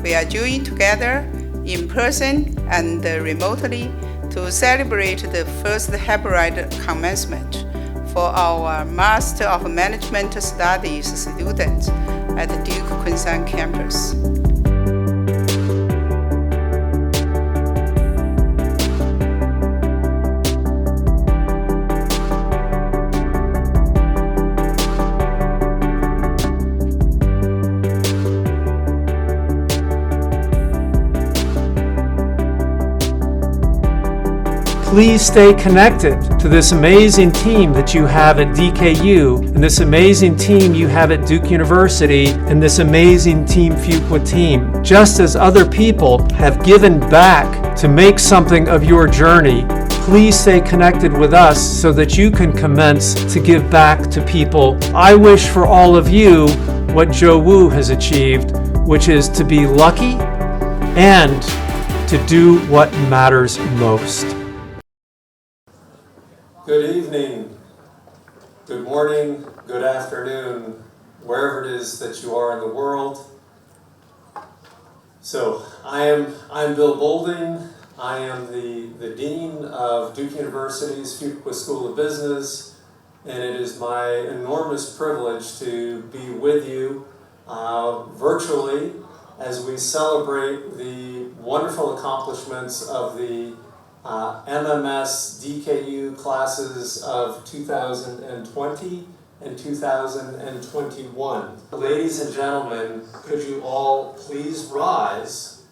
we are joined together in person and remotely to celebrate the first hybrid commencement for our Master of Management Studies students at Duke Kunshan campus. Please stay connected to this amazing team that you have at DKU and this amazing team you have at Duke University and this amazing Team Fuqua team. Just as other people have given back to make something of your journey, please stay connected with us so that you can commence to give back to people. I wish for all of you what Joe Wu has achieved, which is to be lucky and to do what matters most. Good evening, good morning, good afternoon, wherever it is that you are in the world. So I'm Bill Bolding. I am the Dean of Duke University's Fuqua School of Business, and it is my enormous privilege to be with you virtually as we celebrate the wonderful accomplishments of the MMS DKU classes of 2020 and 2021. Ladies and gentlemen, could you all please rise,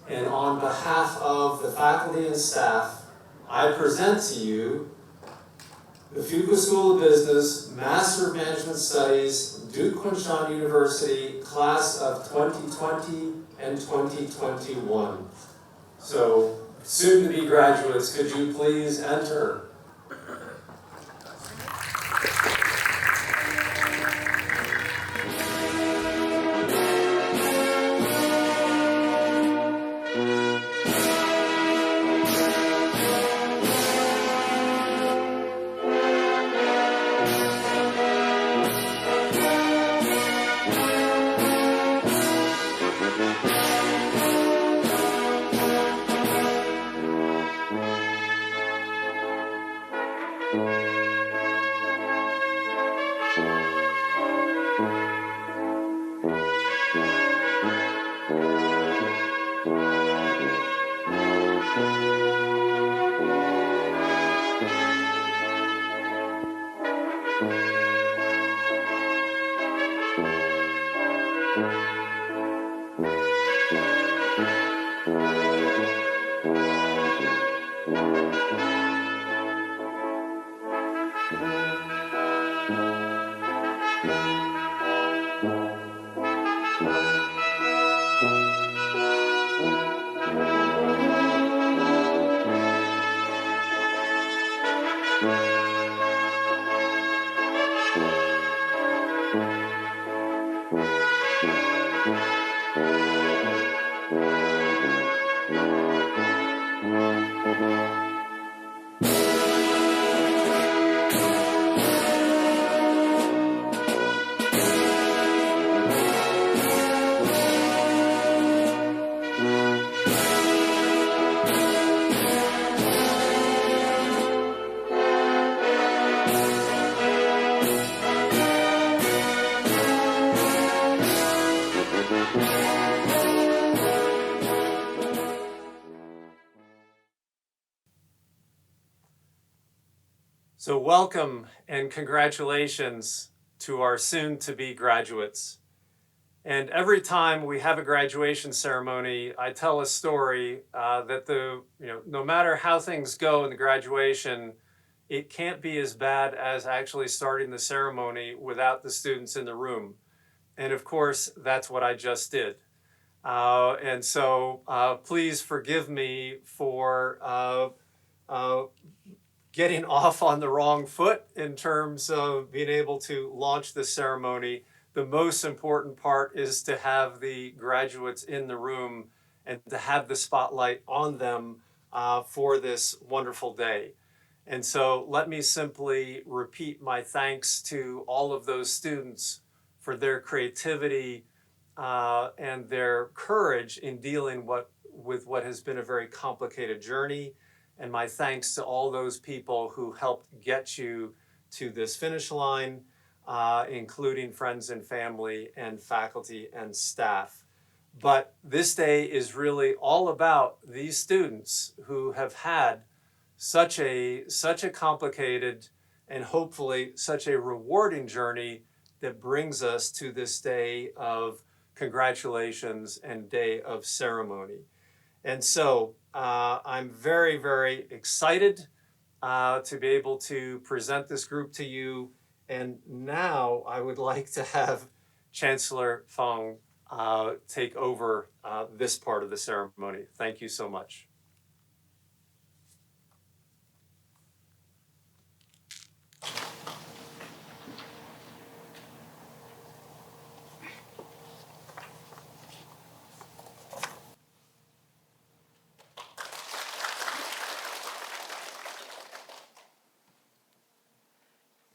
and on behalf of the faculty and staff, I present to you the Fuqua School of Business Master of Management Studies, Duke Kunshan University, class of 2020 and 2021. So, soon-to-be graduates, could you please enter? So welcome and congratulations to our soon-to-be graduates. And every time we have a graduation ceremony, I tell a story that no matter how things go in the graduation, it can't be as bad as actually starting the ceremony without the students in the room. And of course, that's what I just did. And so please forgive me for getting off on the wrong foot in terms of being able to launch the ceremony. The most important part is to have the graduates in the room and to have the spotlight on them for this wonderful day. And so let me simply repeat my thanks to all of those students for their creativity, and their courage in dealing with what has been a very complicated journey. And my thanks to all those people who helped get you to this finish line, including friends and family and faculty and staff. But this day is really all about these students who have had such a complicated and hopefully such a rewarding journey that brings us to this day of congratulations and day of ceremony. And so I'm very, very excited to be able to present this group to you. And now I would like to have Chancellor Fang take over this part of the ceremony. Thank you so much.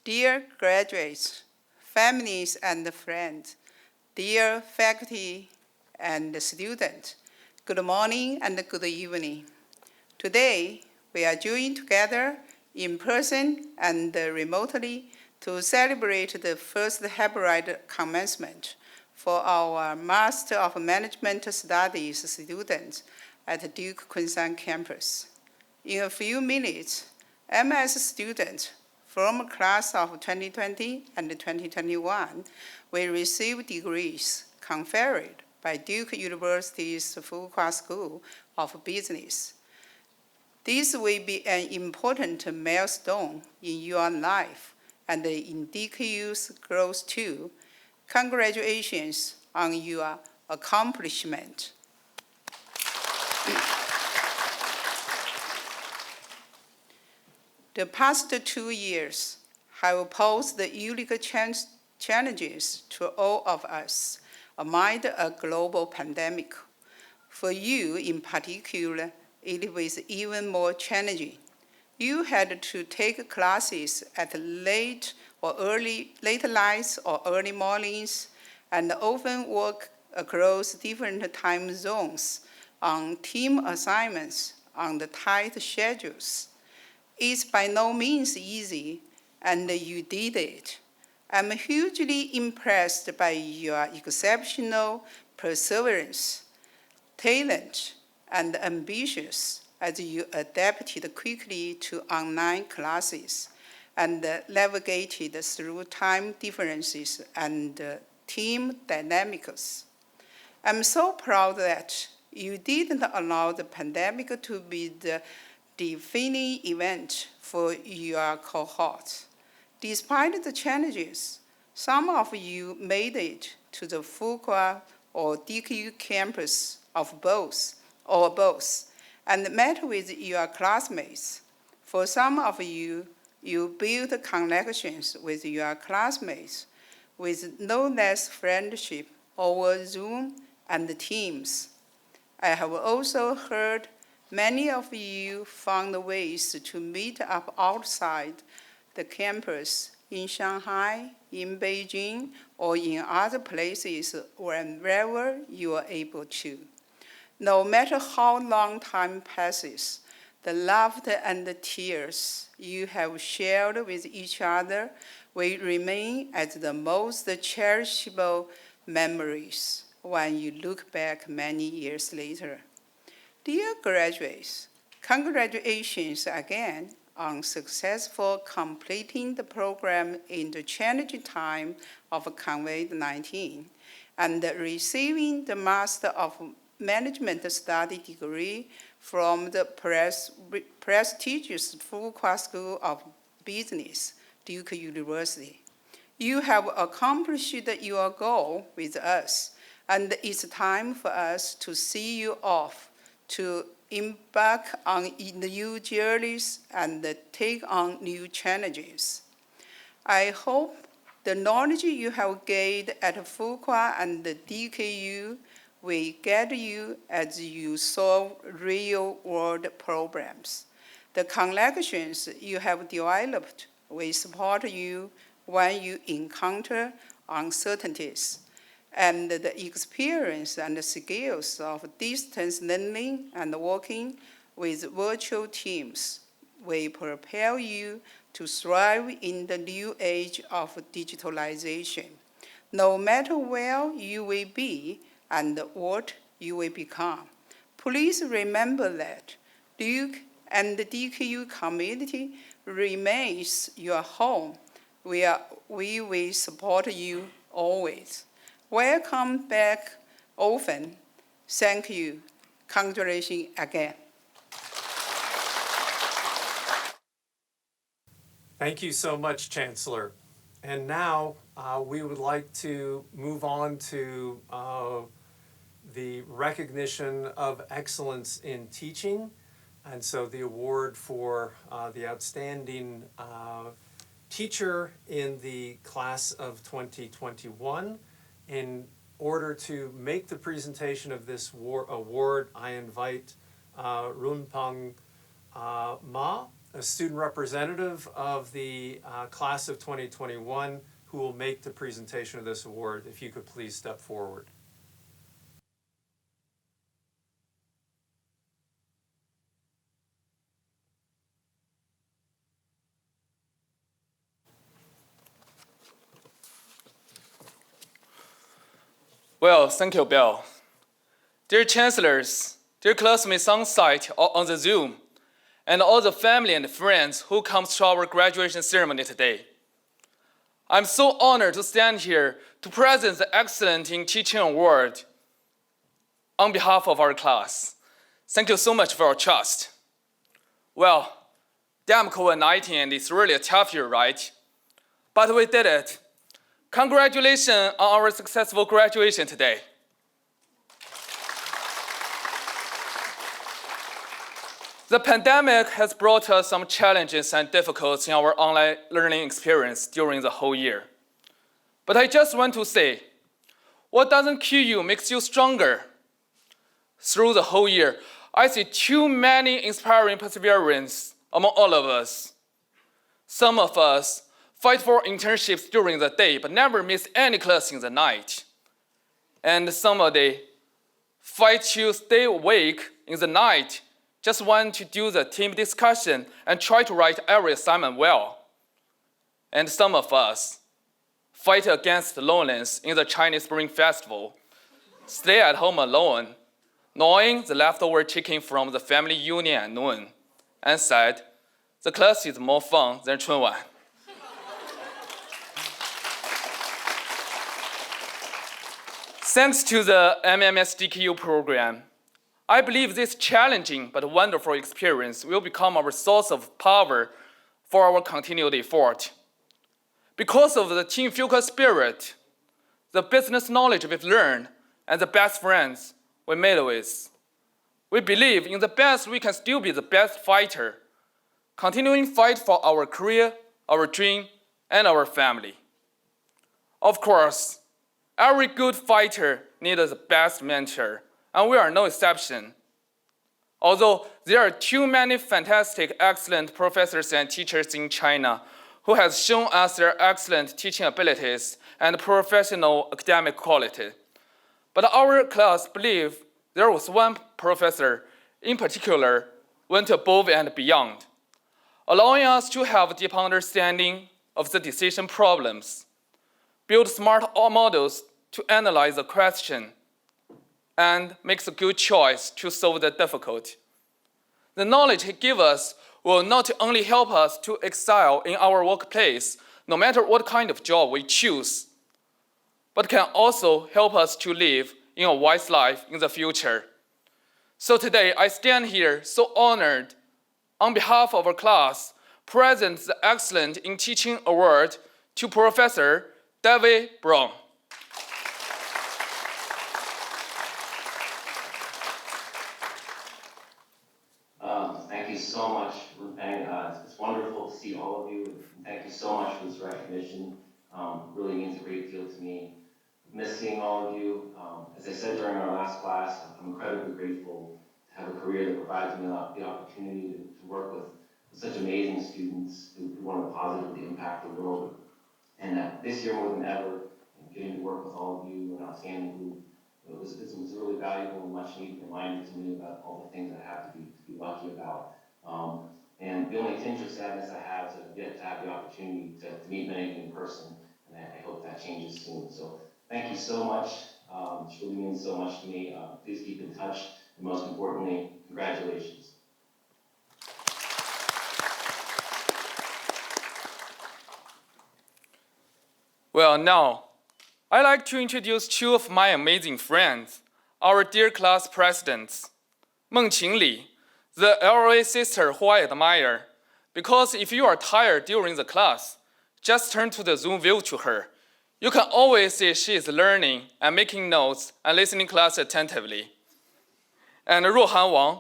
Dear graduates, families and friends, dear faculty and students, good morning and good evening. Today, we are joined together in person and remotely to celebrate the first hybrid commencement for our Master of Management Studies students at Duke Kunshan campus. In a few minutes, MS students from class of 2020 and 2021 will receive degrees conferred by Duke University's Fuqua School of Business. This will be an important milestone in your life and in DKU's growth too. Congratulations on your accomplishment. The past 2 years have posed unique challenges to all of us amid a global pandemic. For you in particular, it was even more challenging. You had to take classes at late nights or early mornings, and often work across different time zones on team assignments on the tight schedules. It's by no means easy, and you did it. I'm hugely impressed by your exceptional perseverance, talent, and ambitions as you adapted quickly to online classes and navigated through time differences and team dynamics. I'm so proud that you didn't allow the pandemic to be the defining event for your cohort. Despite the challenges, some of you made it to the Fuqua or DKU campus of both, and met with your classmates. For some of you, you built connections with your classmates with no less friendship over Zoom and Teams. I have also heard many of you found ways to meet up outside the campus in Shanghai, in Beijing, or in other places wherever you are able to. No matter how long time passes, the laughter and the tears you have shared with each other will remain as the most cherishable memories when you look back many years later. Dear graduates, congratulations again on successful completing the program in the challenging time of COVID-19 and receiving the Master of Management Study degree from the prestigious Fuqua School of Business, Duke University. You have accomplished your goal with us, and it's time for us to see you off to embark on new journeys and take on new challenges. I hope the knowledge you have gained at Fuqua and the DKU will guide you as you solve real-world problems. The connections you have developed will support you when you encounter uncertainties, and the experience and the skills of distance learning and working with virtual teams will prepare you to thrive in the new age of digitalization, no matter where you will be and what you will become. Please remember that Duke and the DKU community remains your home. We will support you always. Welcome back often. Thank you. Congratulations again. Thank you so much, Chancellor. And now we would like to move on to the recognition of excellence in teaching. And so the award for the outstanding teacher in the class of 2021. In order to make the presentation of this award, I invite Runpang Ma, a student representative of the class of 2021, who will make the presentation of this award. If you could please step forward. Well, thank you, Bill. Dear chancellors, dear classmates on site or on the Zoom, and all the family and friends who come to our graduation ceremony today. I'm so honored to stand here to present the Excellent in Teaching Award on behalf of our class. Thank you so much for your trust. Well, damn COVID-19, and it's really a tough year, right? But we did it. Congratulations on our successful graduation today. The pandemic has brought us some challenges and difficulties in our online learning experience during the whole year. But I just want to say, what doesn't kill you makes you stronger. Through the whole year, I see too many inspiring perseverance among all of us. Some of us fight for internships during the day, but never miss any class in the night. And some of them fight to stay awake in the night, just want to do the team discussion and try to write every assignment well. And some of us fight against loneliness in the Chinese Spring Festival, stay at home alone, gnawing the leftover chicken from the family union at noon, and said, the class is more fun than Chunwan. Thanks to the MMS-DKU program, I believe this challenging but wonderful experience will become our source of power for our continued effort. Because of the team-focused spirit, the business knowledge we've learned, and the best friends we made with, we believe in the best we can still be the best fighter, continuing fight for our career, our dream, and our family. Of course, every good fighter needs the best mentor, and we are no exception. Although there are too many fantastic, excellent professors and teachers in China who have shown us their excellent teaching abilities and professional academic quality. But our class believes there was one professor in particular went above and beyond, allowing us to have a deep understanding of the decision problems, build smart models to analyze the question, and makes a good choice to solve the difficulty. The knowledge he gives us will not only help us to excel in our workplace, no matter what kind of job we choose, but can also help us to live in a wise life in the future. So today, I stand here so honored on behalf of our class, present the Excellent in Teaching Award to Professor David Brown. Thank you so much, Runpang. It's wonderful to see all of you. And thank you so much for this recognition. Really means a great deal to me. Miss seeing all of you. As I said during our last class, I'm incredibly grateful to have a career that provides me the opportunity to work with such amazing students who want to positively impact the world. And this year more than ever, getting to work with all of you, an outstanding group. It was a really valuable and much needed reminder to me about all the things I have to be lucky about. And the only tinge of sadness I have is I've yet to have the opportunity to meet many of you in person, and I hope that changes soon. So thank you so much. It really means so much to me. Please keep in touch, and most importantly, congratulations. Well, now, I'd like to introduce two of my amazing friends, our dear class presidents. Mengqing Li, the elderly sister who I admire, because if you are tired during the class, just turn to the Zoom view to her. You can always see she is learning and making notes and listening class attentively. And Ruohan Wang,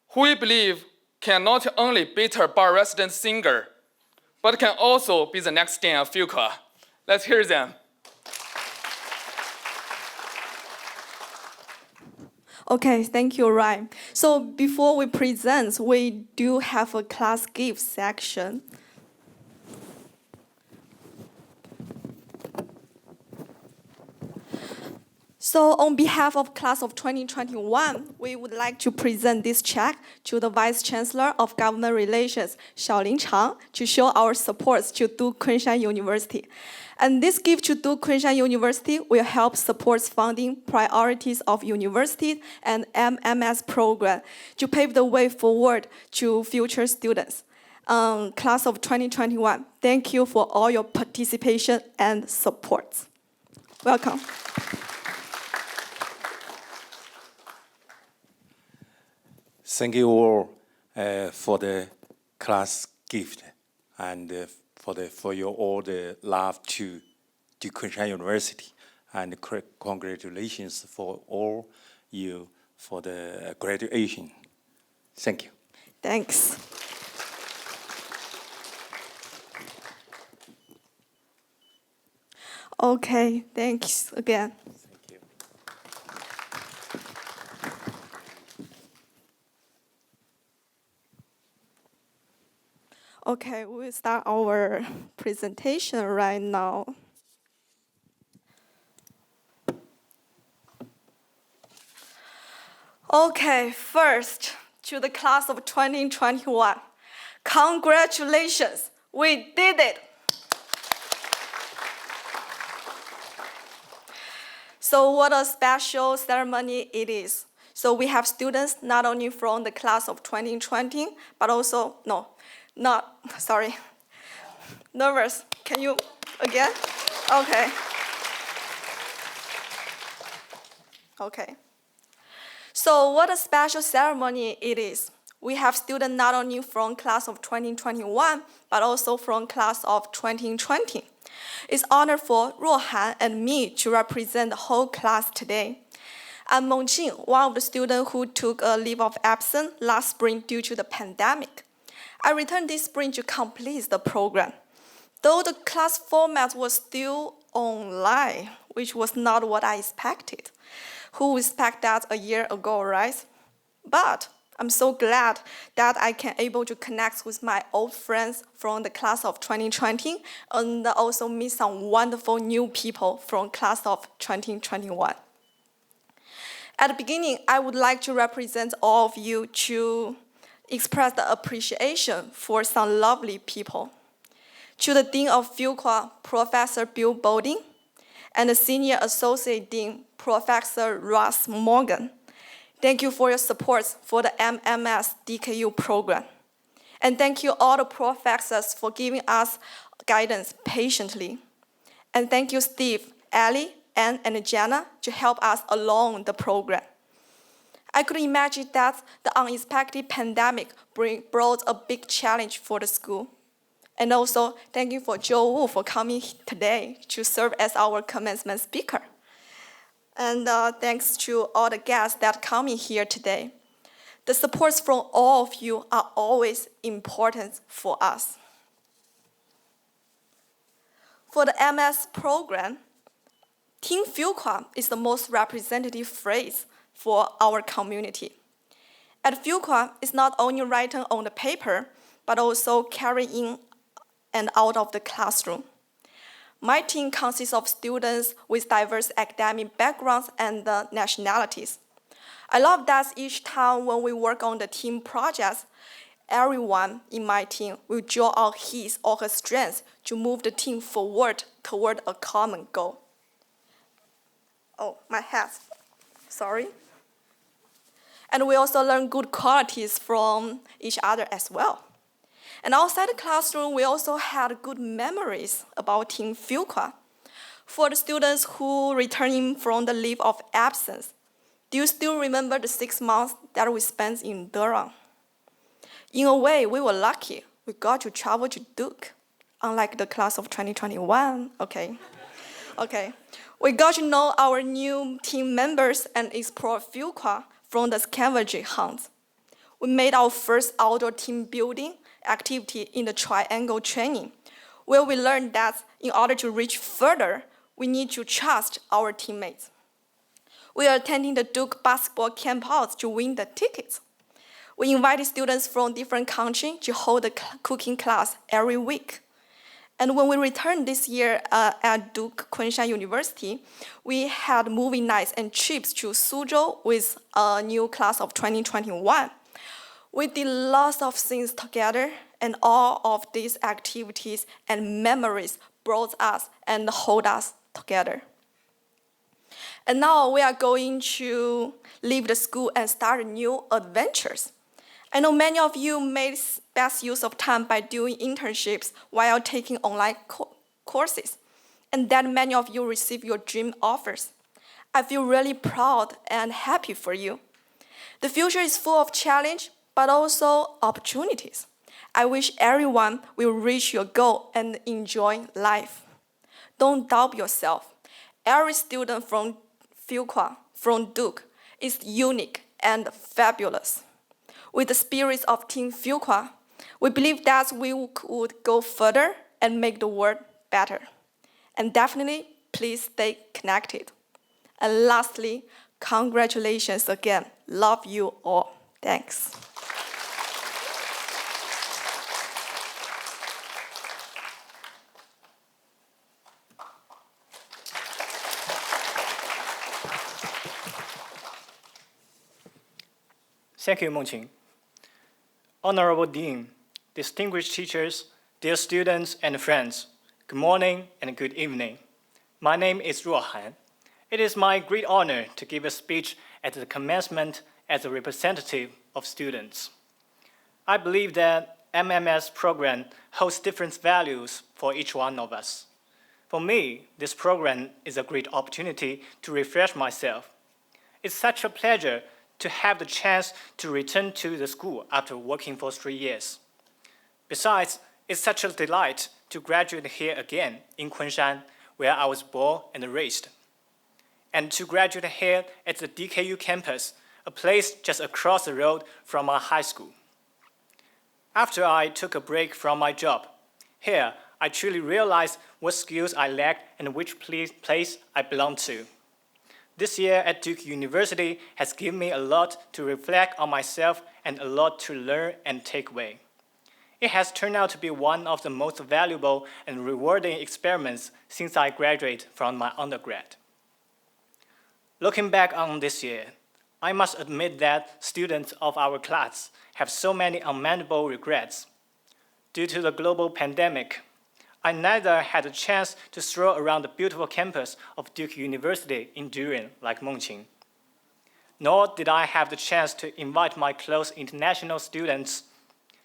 who we believe can not only be a bar resident singer, but can also be the next dean of Fuqua. Let's hear them. Okay, thank you, Ryan. So before we present, we do have a class gift section. So on behalf of class of 2021, we would like to present this check to the Vice Chancellor of Government Relations, Xiaolin Chang, to show our support to Duke Kunshan University. And this gift to Duke Kunshan University will help support funding priorities of university and MMS program to pave the way forward to future students. Class of 2021, thank you for all your participation and support. Welcome. Thank you all for the class gift and for your all the love to Duke Kunshan University, and congratulations for all you for the graduation. Thank you. Thanks. Okay, thanks again. Thank you. Okay, we will start our presentation right now. Okay, first, to the class of 2021. Congratulations, we did it. So what a special ceremony it is. So we have students not only from the class of 2020, but also, nervous. Can you, again? Okay. So what a special ceremony it is. We have students not only from class of 2021, but also from class of 2020. It's honor for Ruohan and me to represent the whole class today. I'm Mengqing, one of the students who took a leave of absence last spring due to the pandemic. I returned this spring to complete the program. Though the class format was still online, which was not what I expected. Who expect that a year ago, right? But I'm so glad that I can able to connect with my old friends from the class of 2020 and also meet some wonderful new people from class of 2021. At the beginning, I would like to represent all of you to express the appreciation for some lovely people. To the Dean of Fuqua, Professor Bill Boulding, and the Senior Associate Dean, Professor Ross Morgan. Thank you for your support for the MMS DKU program. And thank you all the professors for giving us guidance patiently. And thank you Steve, Ellie, Anne, and Jenna to help us along the program. I could imagine that the unexpected pandemic brought a big challenge for the school. And also, thank you for Joe Wu for coming today to serve as our commencement speaker. And thanks to all the guests that coming here today. The supports from all of you are always important for us. For the MS program, Team Fuqua is the most representative phrase for our community. At Fuqua, it's not only written on the paper, but also carried in and out of the classroom. My team consists of students with diverse academic backgrounds and nationalities. I love that each time when we work on the team projects, everyone in my team will draw out his or her strengths to move the team forward toward a common goal. Oh, my hat, sorry. And we also learn good qualities from each other as well. And outside the classroom, we also had good memories about Team Fuqua. For the students who returning from the leave of absence, do you still remember the 6 months that we spent in Durham? In a way, we were lucky. We got to travel to Duke, unlike the class of 2021. Okay. We got to know our new team members and explore Fuqua from the scavenger hunt. We made our first outdoor team building activity in the triangle training, where we learned that in order to reach further, we need to trust our teammates. We are attending the Duke basketball campouts to win the tickets. We invited students from different countries to hold a cooking class every week. And when we returned this year at Duke Kunshan University, we had movie nights and trips to Suzhou with a new class of 2021. We did lots of things together, and all of these activities and memories brought us and hold us together. And now we are going to leave the school and start new adventures. I know many of you made best use of time by doing internships while taking online courses, and that many of you received your dream offers. I feel really proud and happy for you. The future is full of challenge, but also opportunities. I wish everyone will reach your goal and enjoy life. Don't doubt yourself. Every student from Fuqua, from Duke, is unique and fabulous. With the spirit of Team Fuqua, we believe that we would go further and make the world better. And definitely, please stay connected. And lastly, congratulations again. Love you all. Thanks. Thank you, Mengqing. Honorable Dean, distinguished teachers, dear students and friends, good morning and good evening. My name is Ruo Han. It is my great honor to give a speech at the commencement as a representative of students. I believe that MMS program holds different values for each one of us. For me, this program is a great opportunity to refresh myself. It's such a pleasure to have the chance to return to the school after working for 3 years. Besides, it's such a delight to graduate here again in Kunshan, where I was born and raised, and to graduate here at the DKU campus, a place just across the road from my high school. After I took a break from my job, here I truly realized what skills I lacked and which place I belong to. This year at Duke University has given me a lot to reflect on myself and a lot to learn and take away. It has turned out to be one of the most valuable and rewarding experiments since I graduated from my undergrad. Looking back on this year, I must admit that students of our class have so many unmanageable regrets. Due to the global pandemic, I neither had a chance to stroll around the beautiful campus of Duke University in Durian like Mengqing, nor did I have the chance to invite my close international students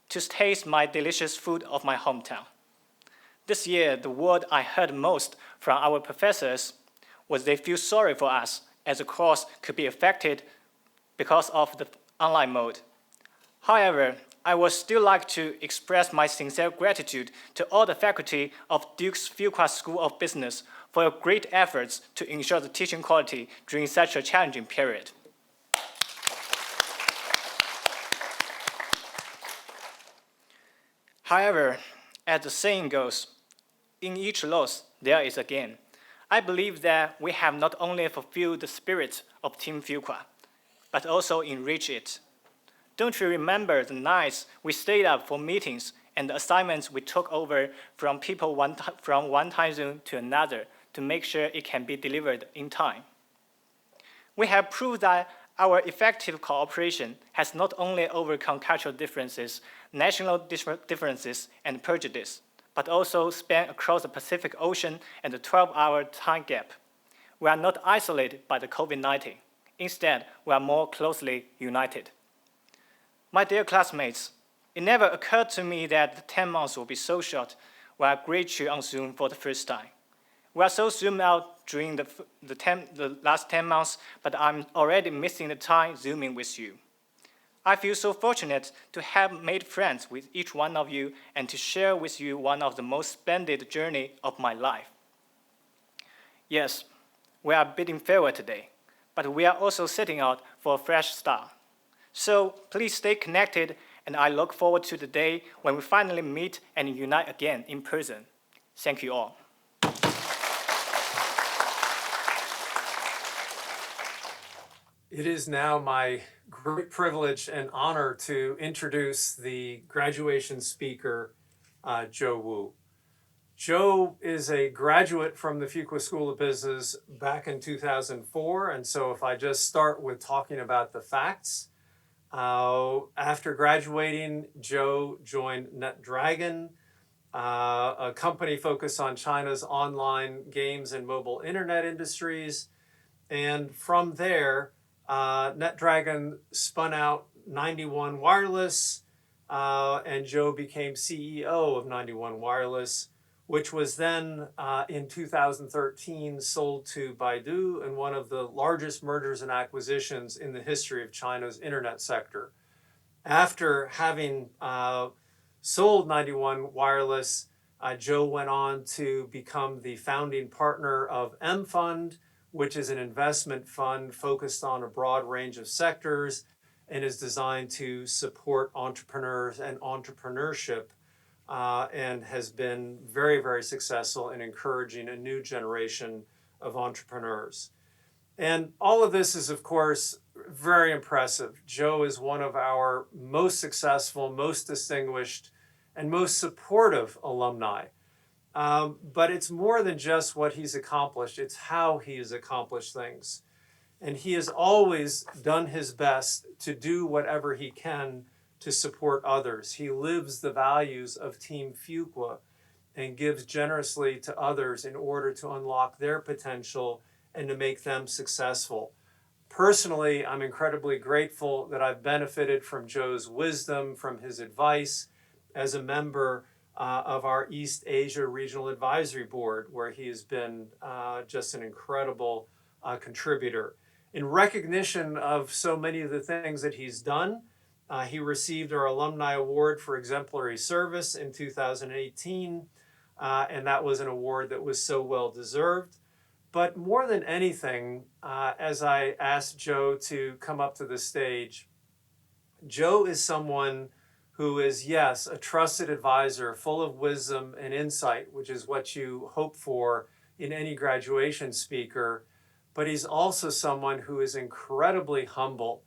to taste my delicious food of my hometown. This year, the word I heard most from our professors was they feel sorry for us as the course could be affected because of the online mode. However, I would still like to express my sincere gratitude to all the faculty of Duke's Fuqua School of Business for your great efforts to ensure the teaching quality during such a challenging period. However, as the saying goes, in each loss there is a gain. I believe that we have not only fulfilled the spirit of Team Fuqua, but also enriched it. Don't you remember the nights we stayed up for meetings and the assignments we took over from people from one time zone to another to make sure it can be delivered in time. We have proved that our effective cooperation has not only overcome cultural differences, national differences, and prejudice, but also span across the Pacific Ocean and the 12-hour time gap. We are not isolated by the COVID-19. Instead, we are more closely united. My dear classmates, it never occurred to me that the 10 months will be so short when I greet you on Zoom for the first time. We are so zoomed out during the last 10 months, but I'm already missing the time Zooming with you. I feel so fortunate to have made friends with each one of you and to share with you one of the most splendid journey of my life. Yes, we are bidding farewell today, but we are also setting out for a fresh start. So please stay connected, and I look forward to the day when we finally meet and unite again in person. Thank you all. It is now my great privilege and honor to introduce the graduation speaker, Joe Wu. Joe is a graduate from the Fuqua School of Business back in 2004, and so if I just start with talking about the facts, after graduating, Joe joined NetDragon, a company focused on China's online games and mobile internet industries, and from there, NetDragon spun out 91 Wireless, and Joe became CEO of 91 Wireless, which was then in 2013 sold to Baidu in one of the largest mergers and acquisitions in the history of China's internet sector. After having sold 91 Wireless, Joe went on to become the founding partner of M Fund, which is an investment fund focused on a broad range of sectors and is designed to support entrepreneurs and entrepreneurship, and has been very, very successful in encouraging a new generation of entrepreneurs. And all of this is, of course, very impressive. Joe is one of our most successful, most distinguished, and most supportive alumni. But it's more than just what he's accomplished, it's how he has accomplished things. And he has always done his best to do whatever he can to support others. He lives the values of Team Fuqua and gives generously to others in order to unlock their potential and to make them successful. Personally, I'm incredibly grateful that I've benefited from Joe's wisdom, from his advice as a member of our East Asia Regional Advisory Board, where he has been just an incredible contributor. In recognition of so many of the things that he's done, he received our Alumni Award for Exemplary Service in 2018, and that was an award that was so well deserved. But more than anything, as I asked Joe to come up to the stage, Joe is someone who is, yes, a trusted advisor, full of wisdom and insight, which is what you hope for in any graduation speaker, but he's also someone who is incredibly humble,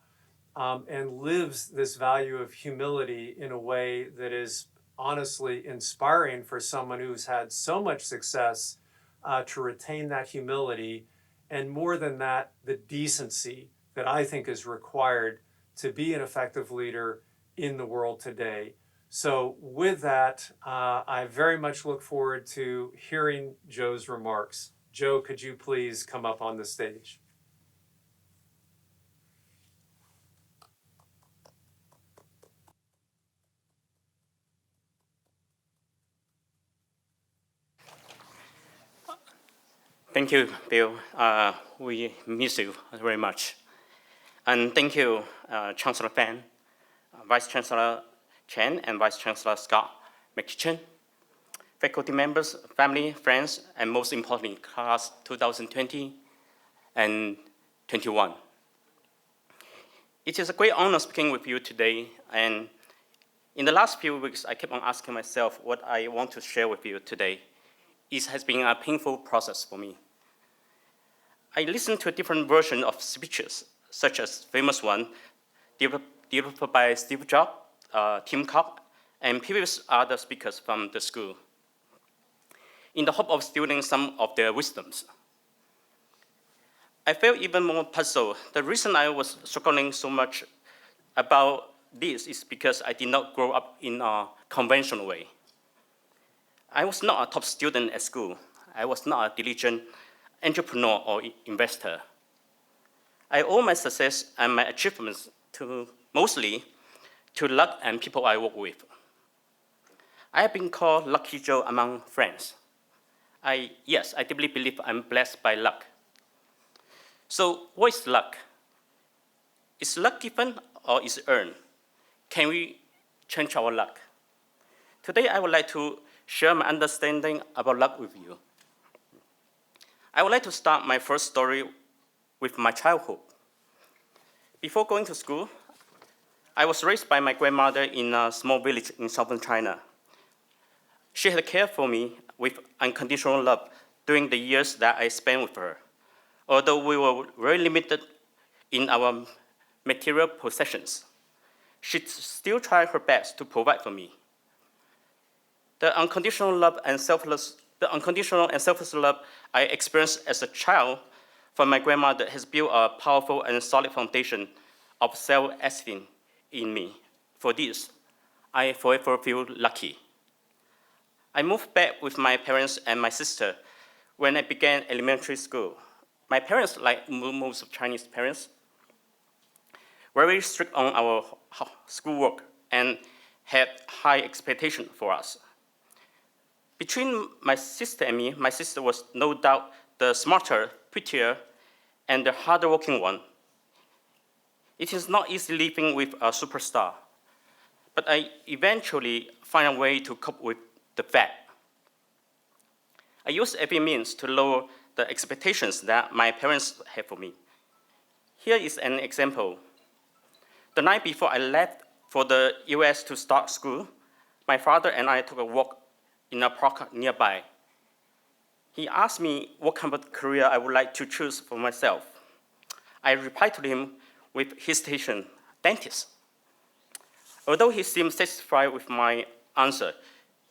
and lives this value of humility in a way that is honestly inspiring for someone who's had so much success to retain that humility, and more than that, the decency that I think is required to be an effective leader in the world today. So with that, I very much look forward to hearing Joe's remarks. Joe, could you please come up on the stage? Thank you, Bill. We miss you very much. And thank you, Chancellor Fan, Vice Chancellor Chen, and Vice Chancellor Scott McKitchen, faculty members, family, friends, and most importantly, class 2020 and 21. It is a great honor speaking with you today. And in the last few weeks, I kept on asking myself what I want to share with you today. It has been a painful process for me. I listened to a different version of speeches, such as famous one developed by Steve Jobs, Tim Cook, and previous other speakers from the school, in the hope of stealing some of their wisdoms. I felt even more puzzled. The reason I was struggling so much about this is because I did not grow up in a conventional way. I was not a top student at school. I was not a diligent entrepreneur or investor. I owe my success and my achievements mostly to luck and people I work with. I have been called Lucky Joe among friends. Yes, I deeply believe I'm blessed by luck. So what is luck? Is luck given or is it earned? Can we change our luck? Today I would like to share my understanding about luck with you. I would like to start my first story with my childhood. Before going to school, I was raised by my grandmother in a small village in southern China. She had cared for me with unconditional love during the years that I spent with her. Although we were very limited in our material possessions, she still tried her best to provide for me. The unconditional and selfless love I experienced as a child from my grandmother has built a powerful and solid foundation of self-esteem in me. For this, I forever feel lucky. I moved back with my parents and my sister when I began elementary school. My parents, like most of Chinese parents, were very strict on our schoolwork and had high expectations for us. Between my sister and me, my sister was no doubt the smarter, prettier, and the harder working one. It is not easy living with a superstar, but I eventually find a way to cope with the fact. I used every means to lower the expectations that my parents had for me. Here is an example. The night before I left for the US to start school, my father and I took a walk in a park nearby. He asked me what kind of career I would like to choose for myself. I replied to him with hesitation, dentist. Although he seemed satisfied with my answer,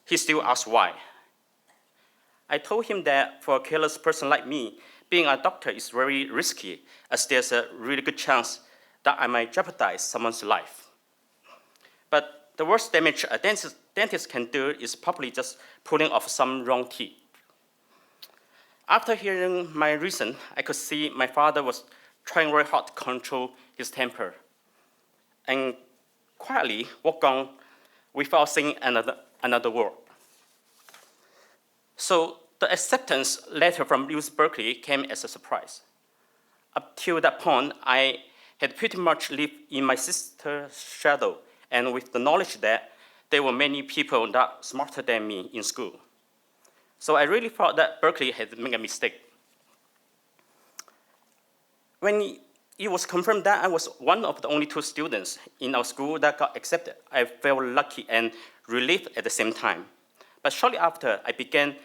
he still asked why. I told him that for a careless person like me, being a doctor is very risky, as there's a really good chance that I might jeopardize someone's life. But the worst damage a dentist can do is probably just pulling off some wrong teeth. After hearing my reason, I could see my father was trying very hard to control his temper and quietly walk on without saying another word. So the acceptance letter from UC Berkeley came as a surprise. Up till that point, I had pretty much lived in my sister's shadow and with the knowledge that there were many people that smarter than me in school. So I really thought that Berkeley had made a mistake. When it was confirmed that I was one of the only 2 students in our school that got accepted, I felt lucky and relieved at the same time. But shortly after I began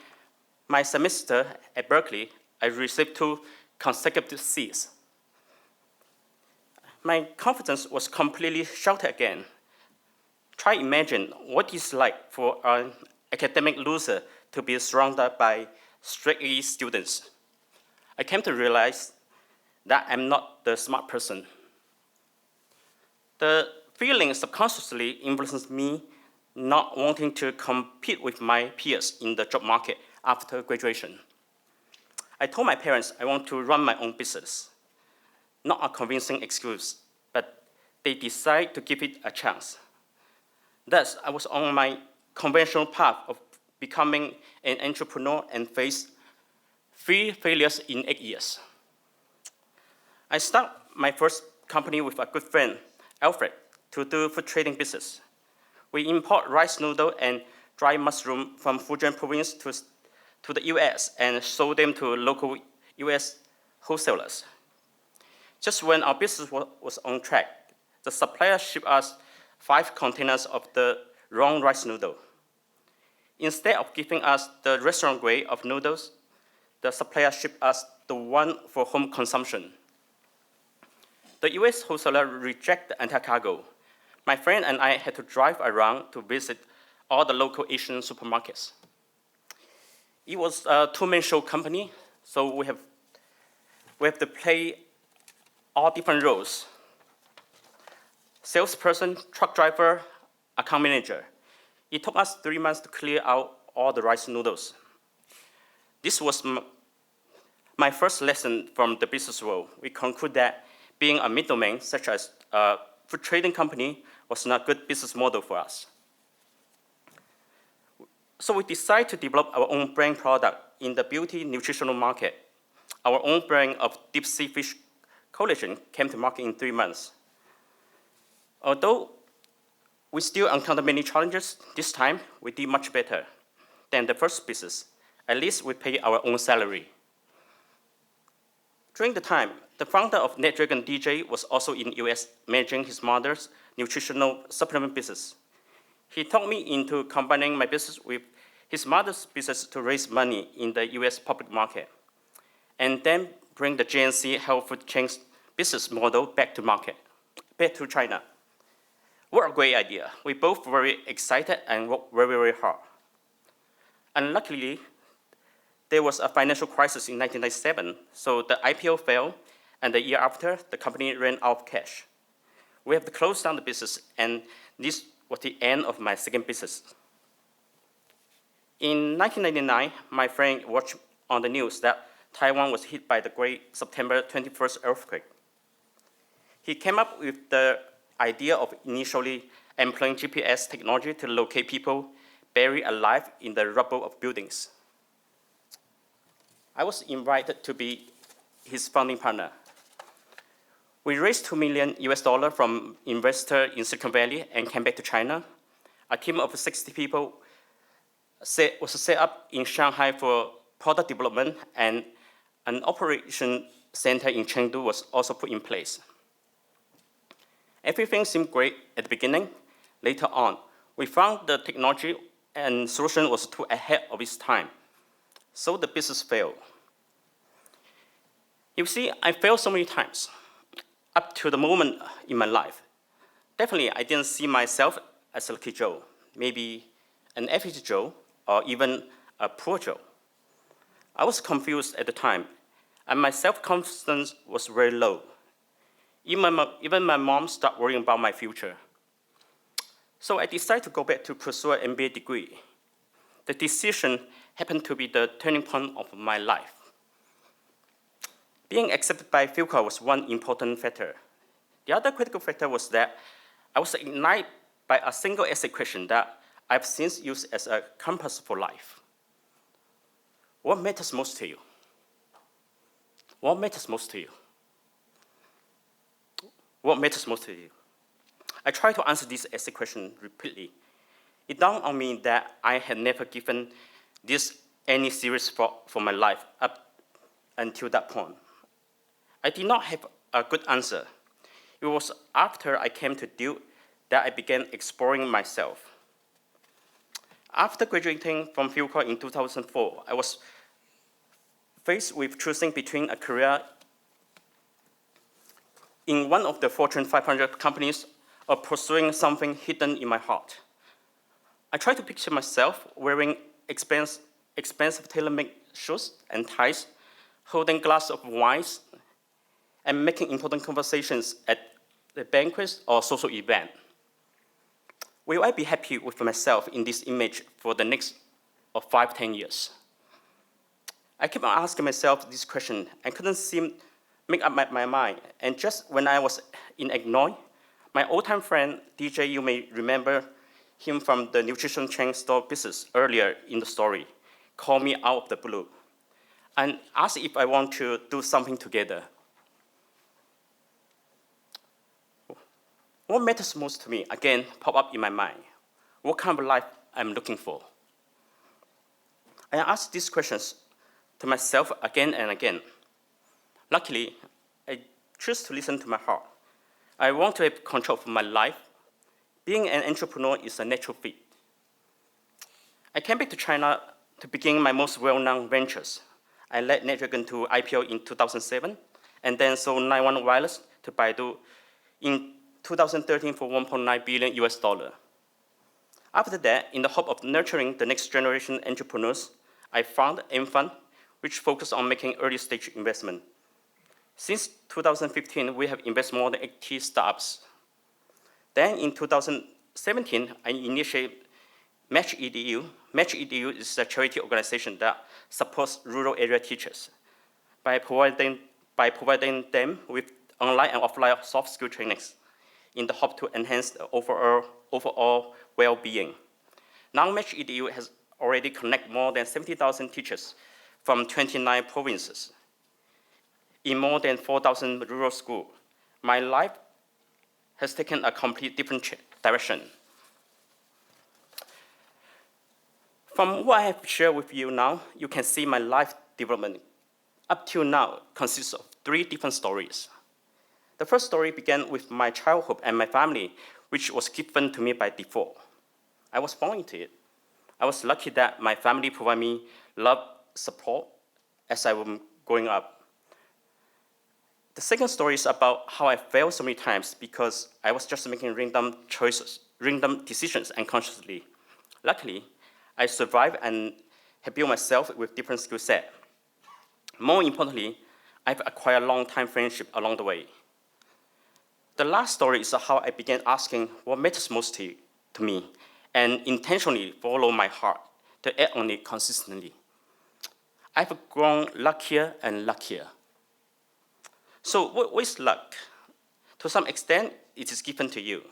my semester at Berkeley, I received 2 consecutive C's. My confidence was completely shattered again. Try imagine what it's like for an academic loser to be surrounded by straight A students. I came to realize that I'm not the smart person. The feeling subconsciously influenced me not wanting to compete with my peers in the job market after graduation. I told my parents I want to run my own business. Not a convincing excuse, but they decided to give it a chance. Thus, I was on my conventional path of becoming an entrepreneur and faced 3 failures in 8 years. I started my first company with a good friend, Alfred, to do food trading business. We import rice noodle and dry mushroom from Fujian province to the US and sold them to local US wholesalers. Just when our business was on track, the supplier shipped us 5 containers of the wrong rice noodle. Instead of giving us the restaurant grade of noodles, the supplier shipped us the one for home consumption. The US wholesaler rejected the entire cargo. My friend and I had to drive around to visit all the local Asian supermarkets. It was a two-man show company, so we have to play all different roles: salesperson, truck driver, account manager. It took us 3 months to clear out all the rice noodles. This was my first lesson from the business world. We conclude that being a middleman, such as a food trading company, was not a good business model for us. So we decided to develop our own brand product in the beauty nutritional market. Our own brand of deep sea fish collagen came to market in 3 months. Although we still encountered many challenges, this time we did much better than the first business. At least we pay our own salary. During the time, the founder of NetDragon DJ was also in US managing his mother's nutritional supplement business. He talked me into combining my business with his mother's business to raise money in the US public market, and then bring the GNC health food chain's business model back to China. What a great idea. We both were very excited and worked very, very hard. Unluckily, there was a financial crisis in 1997, so the IPO failed, and the year after, the company ran out of cash. We have to close down the business, and this was the end of my second business. In 1999, my friend watched on the news that Taiwan was hit by the great September 21st earthquake. He came up with the idea of initially employing GPS technology to locate people buried alive in the rubble of buildings. I was invited to be his founding partner. We raised $2 million from investors in Silicon Valley and came back to China. A team of 60 people was set up in Shanghai for product development, and an operation center in Chengdu was also put in place. Everything seemed great at the beginning. Later on, we found the technology and solution was too ahead of its time, so the business failed. You see, I failed so many times, up to the moment in my life. Definitely, I didn't see myself as a lucky Joe, maybe an average Joe, or even a poor Joe. I was confused at the time, and my self-confidence was very low. Even my mom started worrying about my future. So I decided to go back to pursue an MBA degree. The decision happened to be the turning point of my life. Being accepted by Philco was one important factor. The other critical factor was that I was ignited by a single essay question that I've since used as a compass for life. What matters most to you? What matters most to you? What matters most to you? I tried to answer this essay question repeatedly. It dawned on me that I had never given this any serious thought for my life up until that point. I did not have a good answer. It was after I came to Duke that I began exploring myself. After graduating from Philco in 2004, I was faced with choosing between a career in one of the Fortune 500 companies or pursuing something hidden in my heart. I tried to picture myself wearing expensive tailor-made shoes and ties, holding glass of wines, and making important conversations at the banquets or social event. Will I be happy with myself in this image for the next 5-10 years? I kept on asking myself this question and couldn't make up my mind. And just when I was in Illinois, my old-time friend, DJ, you may remember him from the nutrition chain store business earlier in the story, called me out of the blue and asked if I want to do something together. What matters most to me, again, popped up in my mind. What kind of life I'm looking for? I asked these questions to myself again and again. Luckily, I chose to listen to my heart. I want to have control of my life. Being an entrepreneur is a natural fit. I came back to China to begin my most well-known ventures. I led NetDragon to IPO in 2007, and then sold 91 Wireless to Baidu in 2013 for $1.9 billion. After that, in the hope of nurturing the next generation entrepreneurs, I founded AIM Fund, which focused on making early-stage investment. Since 2015, we have invested more than 80 startups. Then in 2017, I initiated Match EDU. Match EDU is a charity organization that supports rural area teachers by providing them with online and offline soft skill trainings in the hope to enhance the overall well-being. Now Match EDU has already connected more than 70,000 teachers from 29 provinces in more than 4,000 rural schools. My life has taken a complete different direction. From what I have shared with you now, you can see my life development up till now consists of 3 different stories. The first story began with my childhood and my family, which was given to me by default. I was born into it. I was lucky that my family provided me love, support as I was growing up. The second story is about how I failed so many times because I was just making random choices, random decisions unconsciously. Luckily, I survived and have built myself with different skill sets. More importantly, I've acquired long-time friendship along the way. The last story is how I began asking what matters most to me and intentionally follow my heart to act on it consistently. I've grown luckier and luckier. So what is luck? To some extent, it is given to you.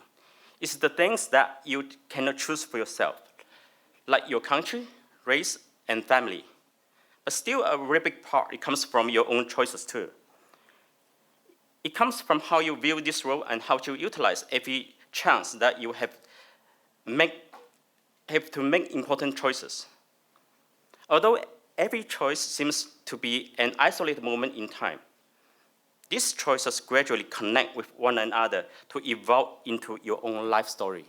It's the things that you cannot choose for yourself, like your country, race, and family. But still, a very big part, it comes from your own choices too. It comes from how you view this world and how to utilize every chance that you have to make important choices. Although every choice seems to be an isolated moment in time, these choices gradually connect with one another to evolve into your own life story.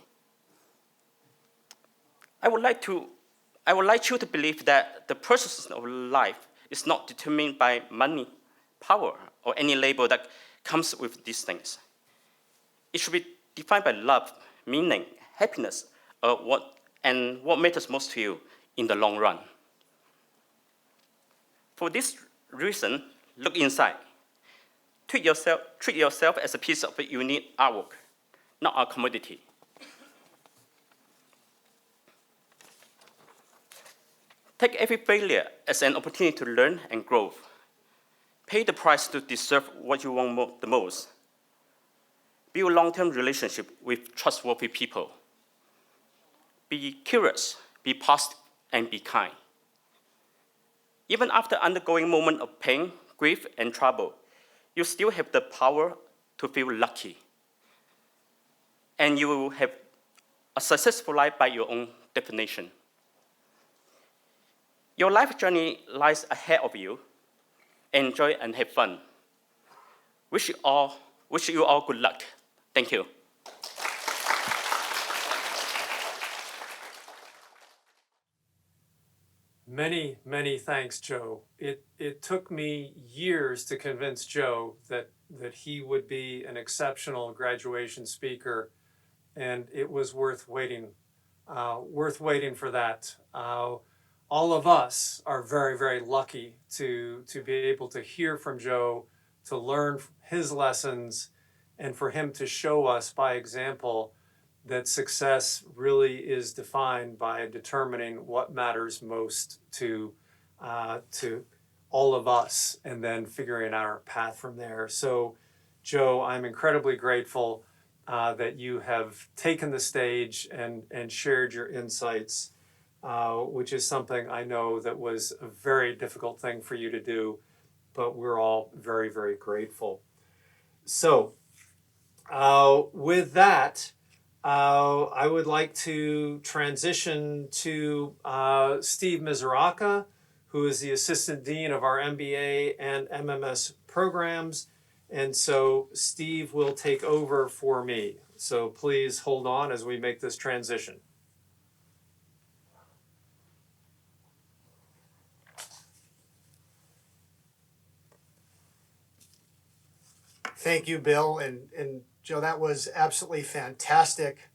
I would like you to believe that the purpose of life is not determined by money, power, or any label that comes with these things. It should be defined by love, meaning, happiness, and what matters most to you in the long run. For this reason, look inside. Treat yourself as a piece of unique artwork, not a commodity. Take every failure as an opportunity to learn and grow. Pay the price to deserve what you want the most. Build long-term relationship with trustworthy people. Be curious, be positive, and be kind. Even after undergoing moments of pain, grief, and trouble, you still have the power to feel lucky. And you will have a successful life by your own definition. Your life journey lies ahead of you. Enjoy and have fun. Wish you all good luck. Thank you. Many, many thanks, Joe. It took me years to convince Joe that he would be an exceptional graduation speaker, and it was worth waiting for that. All of us are very, very lucky to be able to hear from Joe, to learn his lessons, and for him to show us by example that success really is defined by determining what matters most to all of us, and then figuring out our path from there. So, Joe, I'm incredibly grateful that you have taken the stage and shared your insights, which is something I know that was a very difficult thing for you to do, but we're all very, very grateful. So, with that, I would like to transition to Steve Mizuraka, who is the Assistant Dean of our MBA and MMS programs. And so Steve will take over for me. So please hold on as we make this transition. Thank you, Bill. And Joe, that was absolutely fantastic.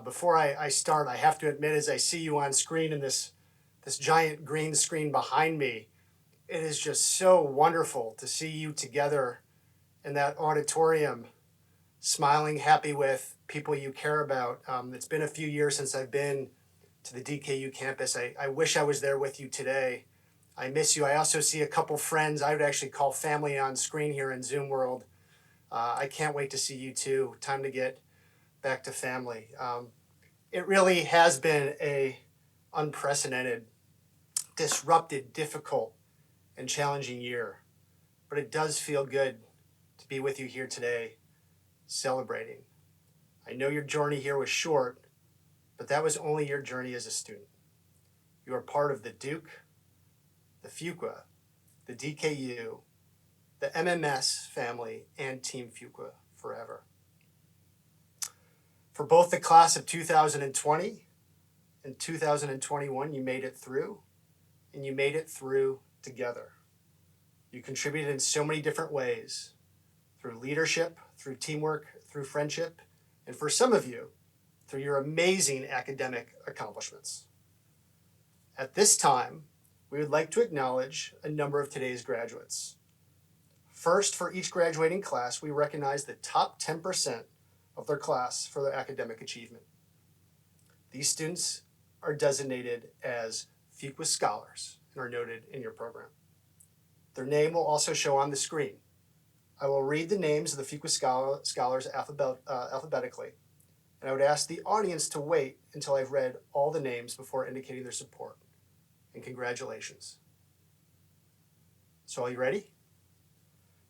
Before I start, I have to admit, as I see you on screen in this giant green screen behind me, it is just so wonderful to see you together in that auditorium, smiling, happy with people you care about. It's been a few years since I've been to the DKU campus. I wish I was there with you today. I miss you. I also see a couple friends I would actually call family on screen here in Zoom world. I can't wait to see you too. Time to get back to family. It really has been a unprecedented, disrupted, difficult, and challenging year. But it does feel good to be with you here today, celebrating. I know your journey here was short, but that was only your journey as a student. You are part of the Duke, the Fuqua, the DKU, the MMS family, and Team Fuqua forever. For both the class of 2020 and 2021, you made it through, and you made it through together. You contributed in so many different ways, through leadership, through teamwork, through friendship, and for some of you, through your amazing academic accomplishments. At this time, we would like to acknowledge a number of today's graduates. First, for each graduating class, we recognize the top 10% of their class for their academic achievement. These students are designated as Fuqua Scholars and are noted in your program. Their name will also show on the screen. I will read the names of the Fuqua Scholars alphabetically, and I would ask the audience to wait until I've read all the names before indicating their support. And congratulations. So are you ready?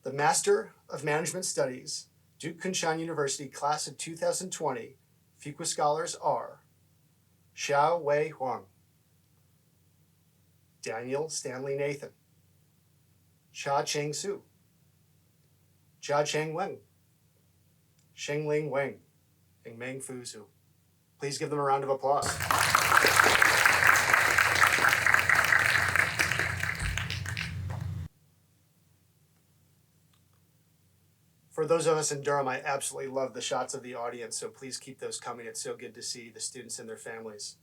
The Master of Management Studies, Duke Kunshan University, class of 2020, Fuqua Scholars are Xiao Wei Huang, Daniel Stanley Nathan, Cha Cheng Su, Jia Cheng Weng, Shengling Weng, and Meng Fu Zhu. Please give them a round of applause. For those of us in Durham, I absolutely love the shots of the audience, so please keep those coming. It's so good to see the students and their families.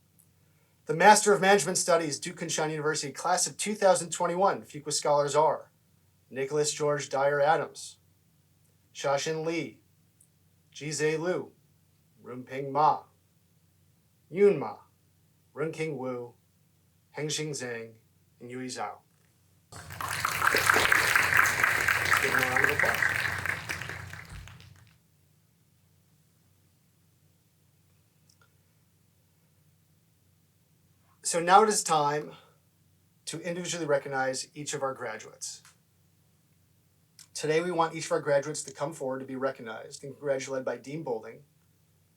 The Master of Management Studies, Duke Kunshan University, class of 2021, Fuqua Scholars are Nicholas George Dyer Adams, Xiaxin Li, Jizei Liu, Runping Ma, Yun Ma, Runking Wu, Hengxing Zhang, and Yui Zhao. Give them a round of applause. So now it is time to individually recognize each of our graduates. Today we want each of our graduates to come forward to be recognized and congratulated by Dean Boulding,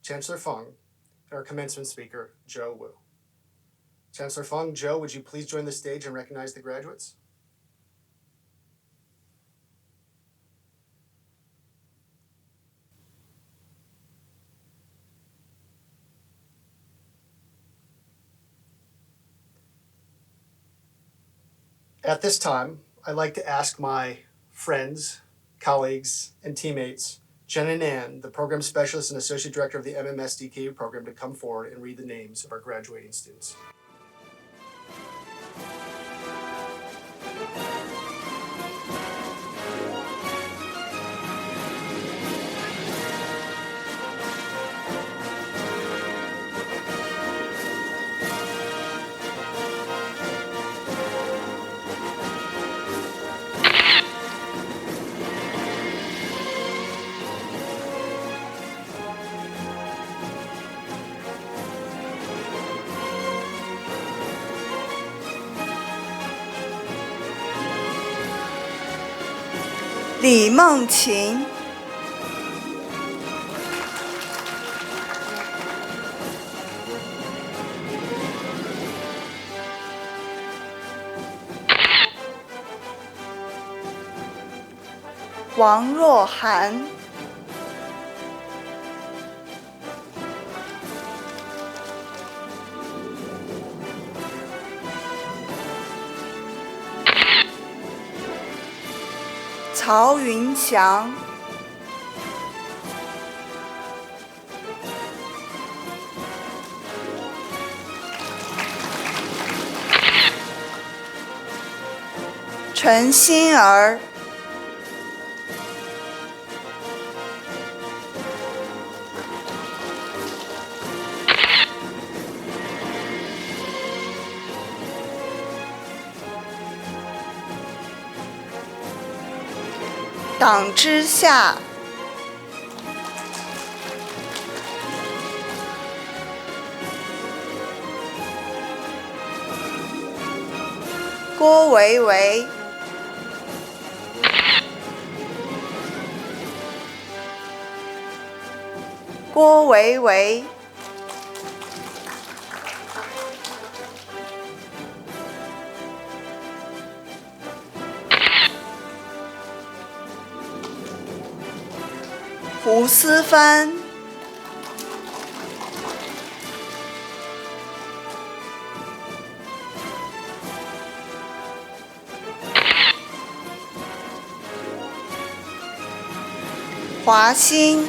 Chancellor Fung, and our commencement speaker, Joe Wu. Chancellor Fung, Joe, would you please join the stage and recognize the graduates? At this time, I'd like to ask my friends, colleagues, and teammates, Jen and Ann, the program specialist and associate director of the MMS DKU program, to come forward and read the names of our graduating students.李梦琴、王若涵、曹云祥、陈心儿，党之下，郭维维，郭维维，胡思帆，华歆，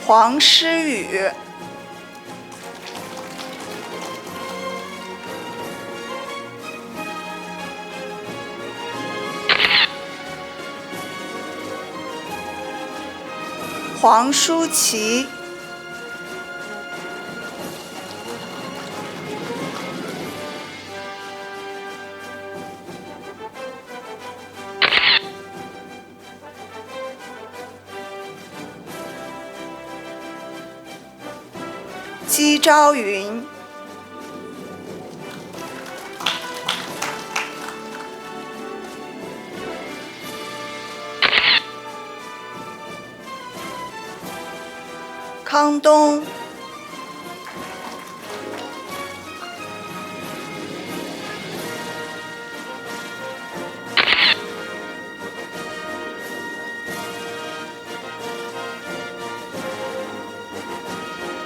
黄诗雨，黄舒淇，姬昭云，康东，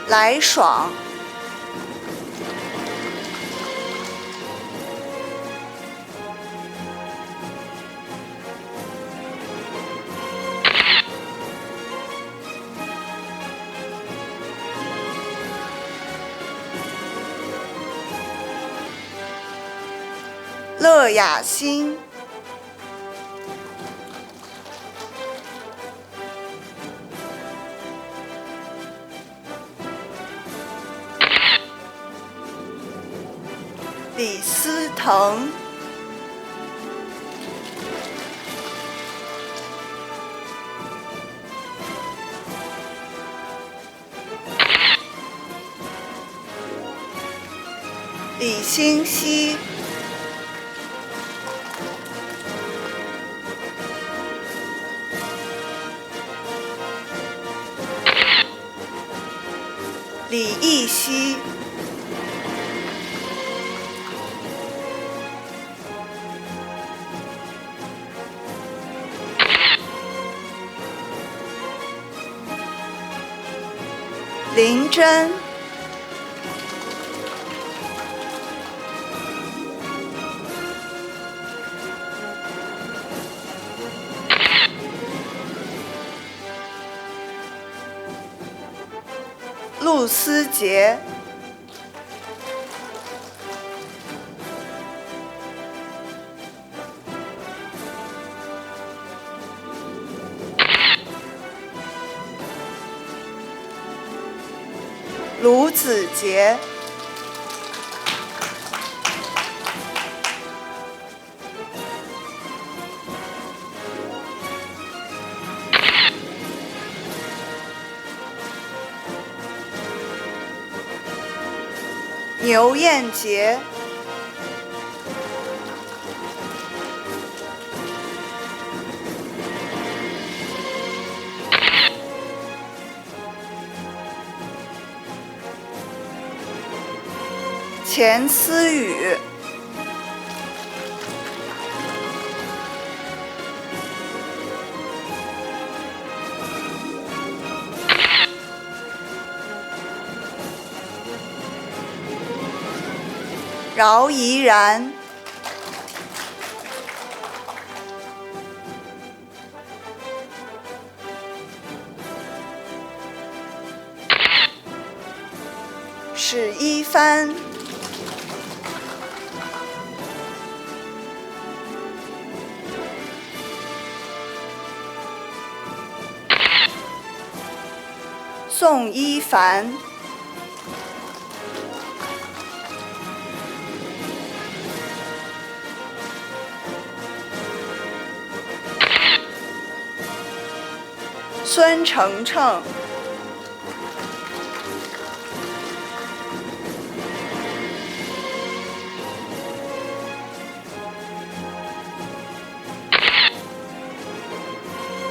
来爽，乐雅欣，李思腾，李欣熙，李艺熙，林真，陆思杰，卢子杰，牛艳杰，钱思雨，饶怡然，史一番。宋一凡。孙程程。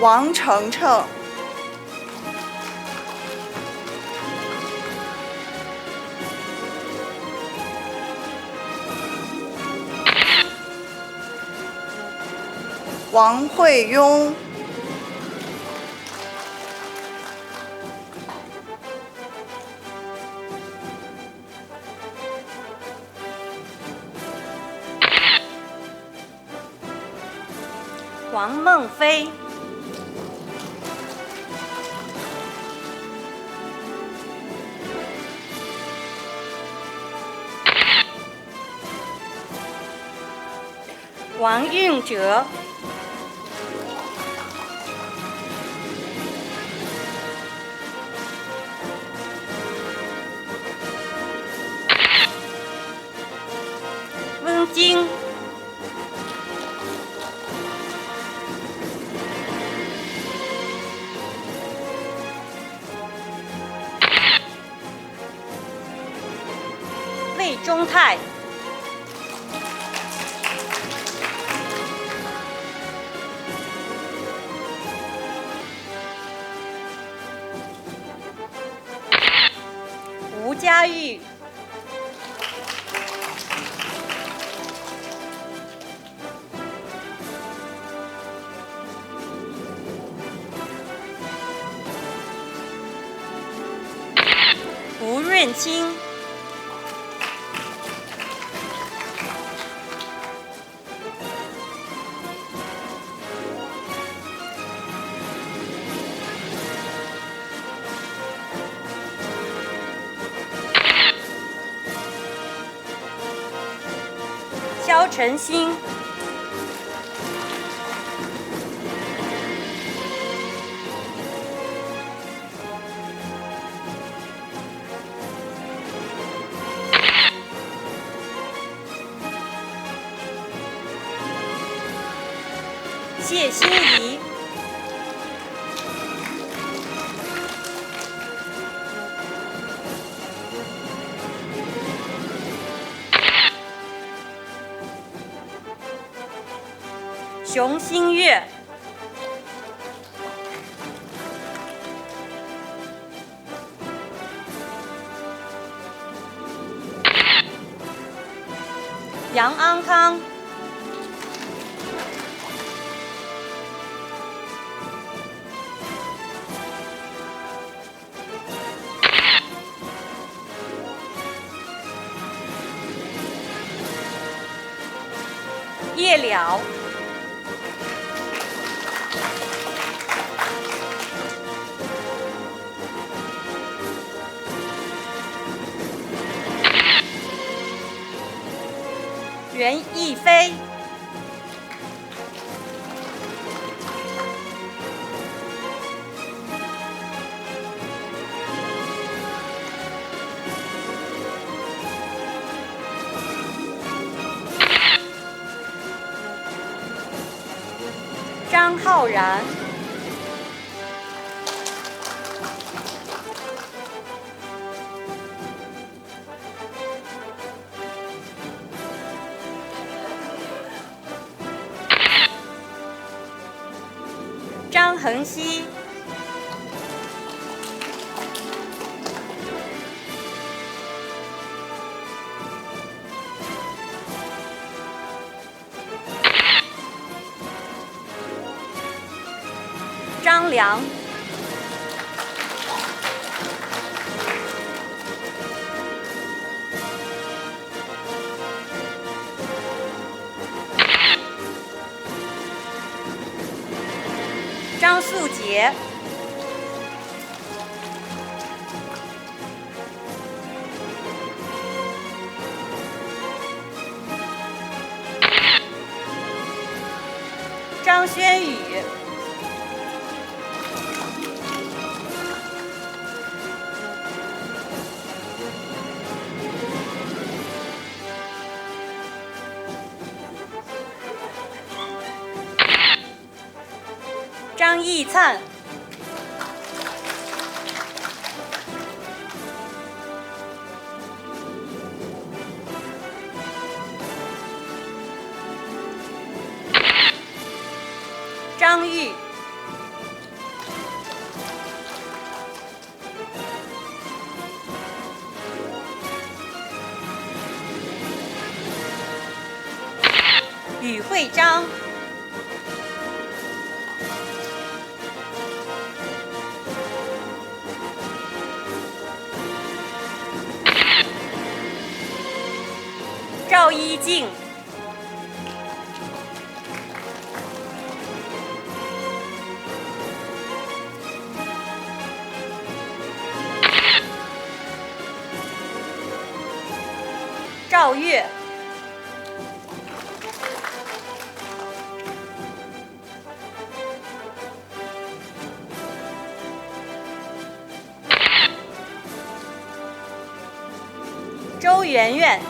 王程程。王惠庸。王梦飞。王运哲。温京。魏忠泰。吴佳玉。吴润清。肖晨星。谢欣怡。熊新月。杨安康。叶了。袁逸飞。张浩然。张恒熙。张良。张素杰。必灿、张玉、宇慧章、赵一静、赵月、周媛媛、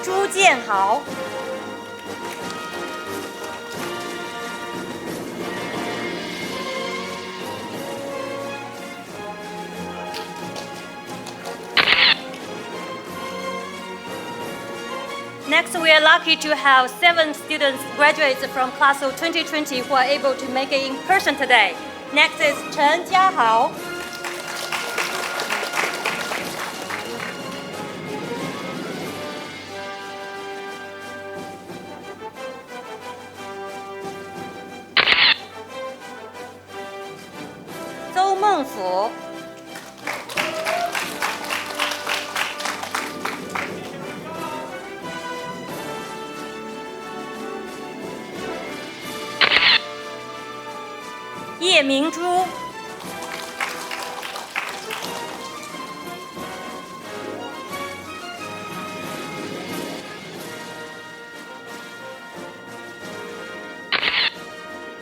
朱建豪、Next, we are lucky to have 7 students graduates from class of 2020 who are able to make it in person today. Next is Chen Jiahao, Zhou Mengfu, Ye Mingzhu,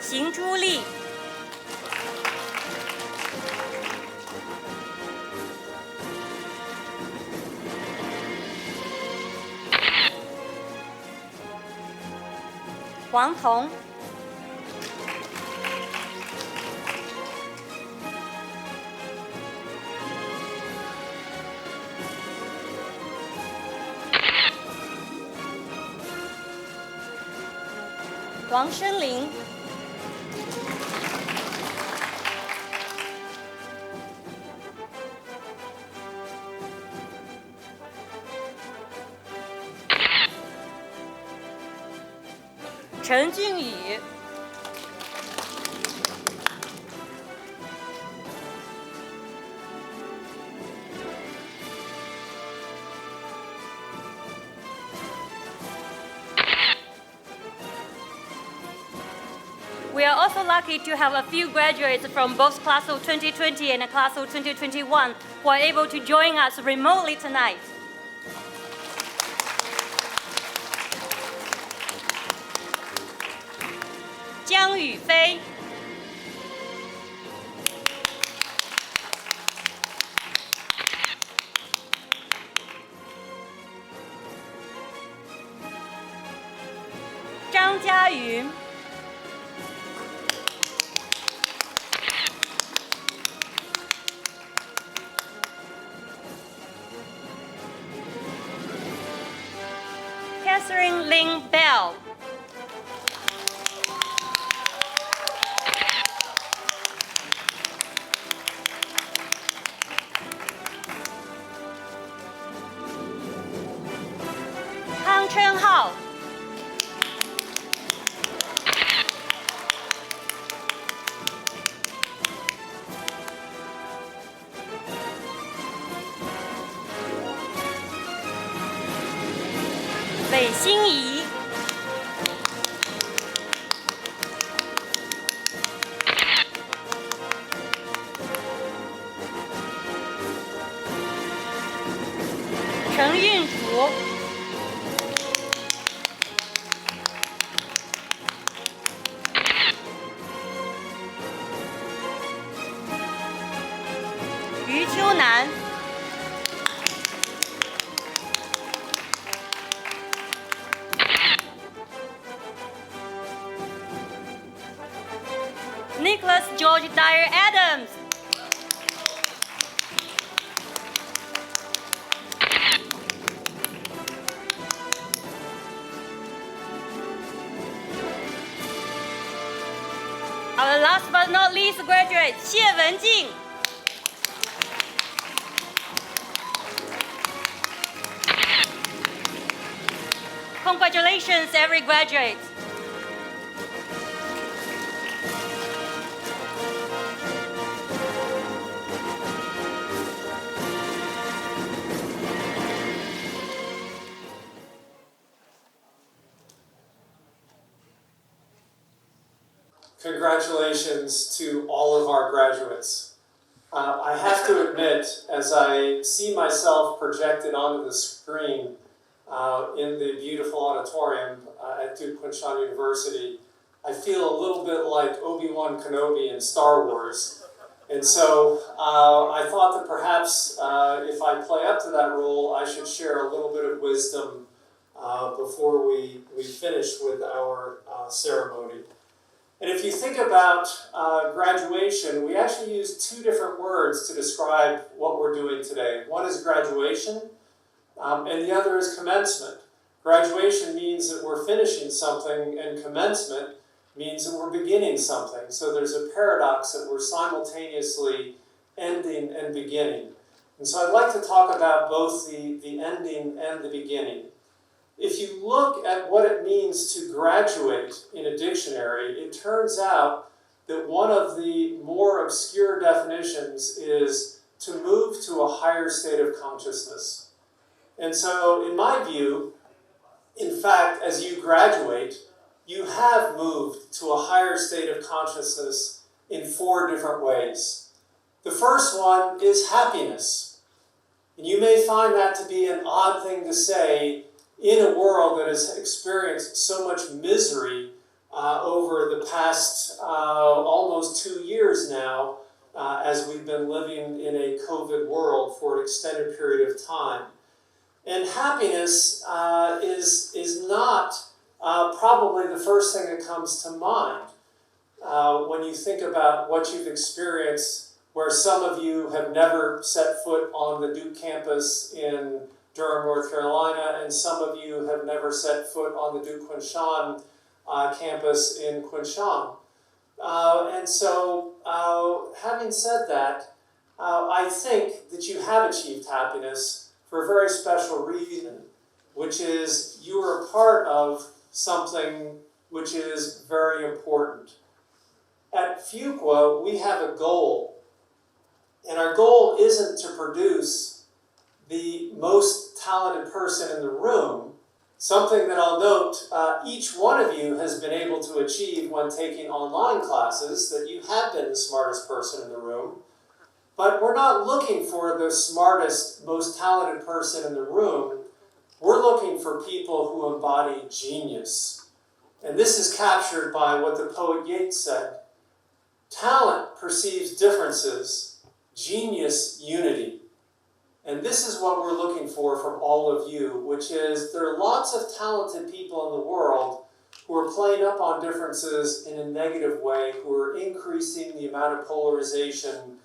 Xing Zhu Li, Huang Tong, Wang Shenling, Chen Junyu, We are also lucky to have a few graduates from both class of 2020 and class of 2021 who are able to join us remotely tonight. Jiang Yufei, Zhang Jiayun, Catherine Ling Bell, Kang Chen Hao, Wei Xinyi, Chen Yunzu, Nicholas George Dyer Adams. Our last but not least graduate, Xie Wenjing. Congratulations, every graduate. Congratulations to all of our graduates. I have to admit, as I see myself projected onto the screen in the beautiful auditorium at Duke Kunshan University, I feel a little bit like Obi-Wan Kenobi in Star Wars. And so I thought that perhaps if I play up to that role, I should share a little bit of wisdom before we finish with our ceremony. And if you think about graduation, we actually use two different words to describe what we're doing today. One is graduation, and the other is commencement. Graduation means that we're finishing something, and commencement means that we're beginning something. So there's a paradox that we're simultaneously ending and beginning. And so I'd like to talk about both the ending and the beginning. If you look at what it means to graduate in a dictionary, it turns out that one of the more obscure definitions is to move to a higher state of consciousness. And so, in my view, in fact, as you graduate, you have moved to a higher state of consciousness in 4 different ways. The first one is happiness. And you may find that to be an odd thing to say in a world that has experienced so much misery over the past almost 2 years now, as we've been living in a COVID world for an extended period of time. And happiness is not probably the first thing that comes to mind when you think about what you've experienced, where some of you have never set foot on the Duke campus in Durham, North Carolina, and some of you have never set foot on the Duke Kunshan campus in Kunshan. And so, having said that, I think that you have achieved happiness for a very special reason, which is you are a part of something which is very important. At Fuqua, we have a goal, and our goal isn't to produce the most talented person in the room, something that I'll note each one of you has been able to achieve when taking online classes, that you have been the smartest person in the room. But we're not looking for the smartest, most talented person in the room. We're looking for people who embody genius. And this is captured by what the poet Yeats said. Talent perceives differences, genius unity. And this is what we're looking for from all of you, which is there are lots of talented people in the world who are playing up on differences in a negative way, who are increasing the amount of polarization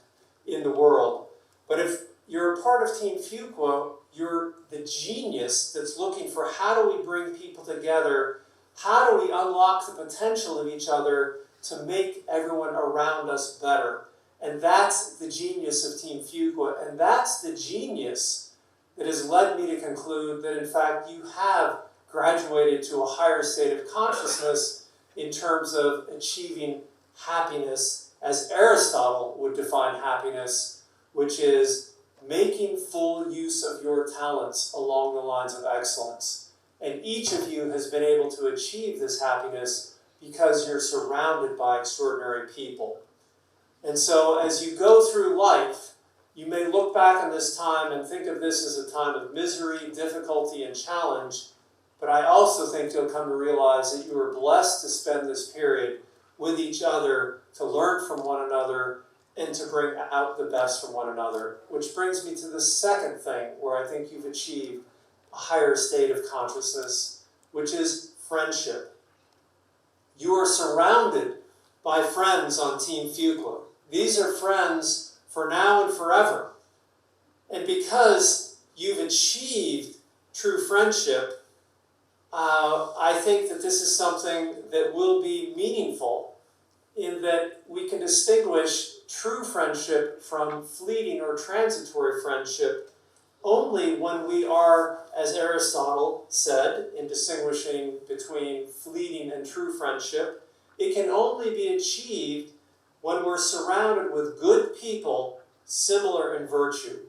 in the world. But if you're a part of Team Fuqua, you're the genius that's looking for how do we bring people together, how do we unlock the potential of each other to make everyone around us better. And that's the genius of Team Fuqua, and that's the genius that has led me to conclude that, in fact, you have graduated to a higher state of consciousness in terms of achieving happiness, as Aristotle would define happiness, which is making full use of your talents along the lines of excellence. And each of you has been able to achieve this happiness because you're surrounded by extraordinary people. And so as you go through life, you may look back on this time and think of this as a time of misery, difficulty, and challenge, but I also think you'll come to realize that you are blessed to spend this period with each other, to learn from one another, and to bring out the best from one another. Which brings me to the second thing where I think you've achieved a higher state of consciousness, which is friendship. You are surrounded by friends on Team Fuqua. These are friends for now and forever. And because you've achieved true friendship, I think that this is something that will be meaningful in that we can distinguish true friendship from fleeting or transitory friendship only when we are, as Aristotle said, in distinguishing between fleeting and true friendship, it can only be achieved when we're surrounded with good people similar in virtue.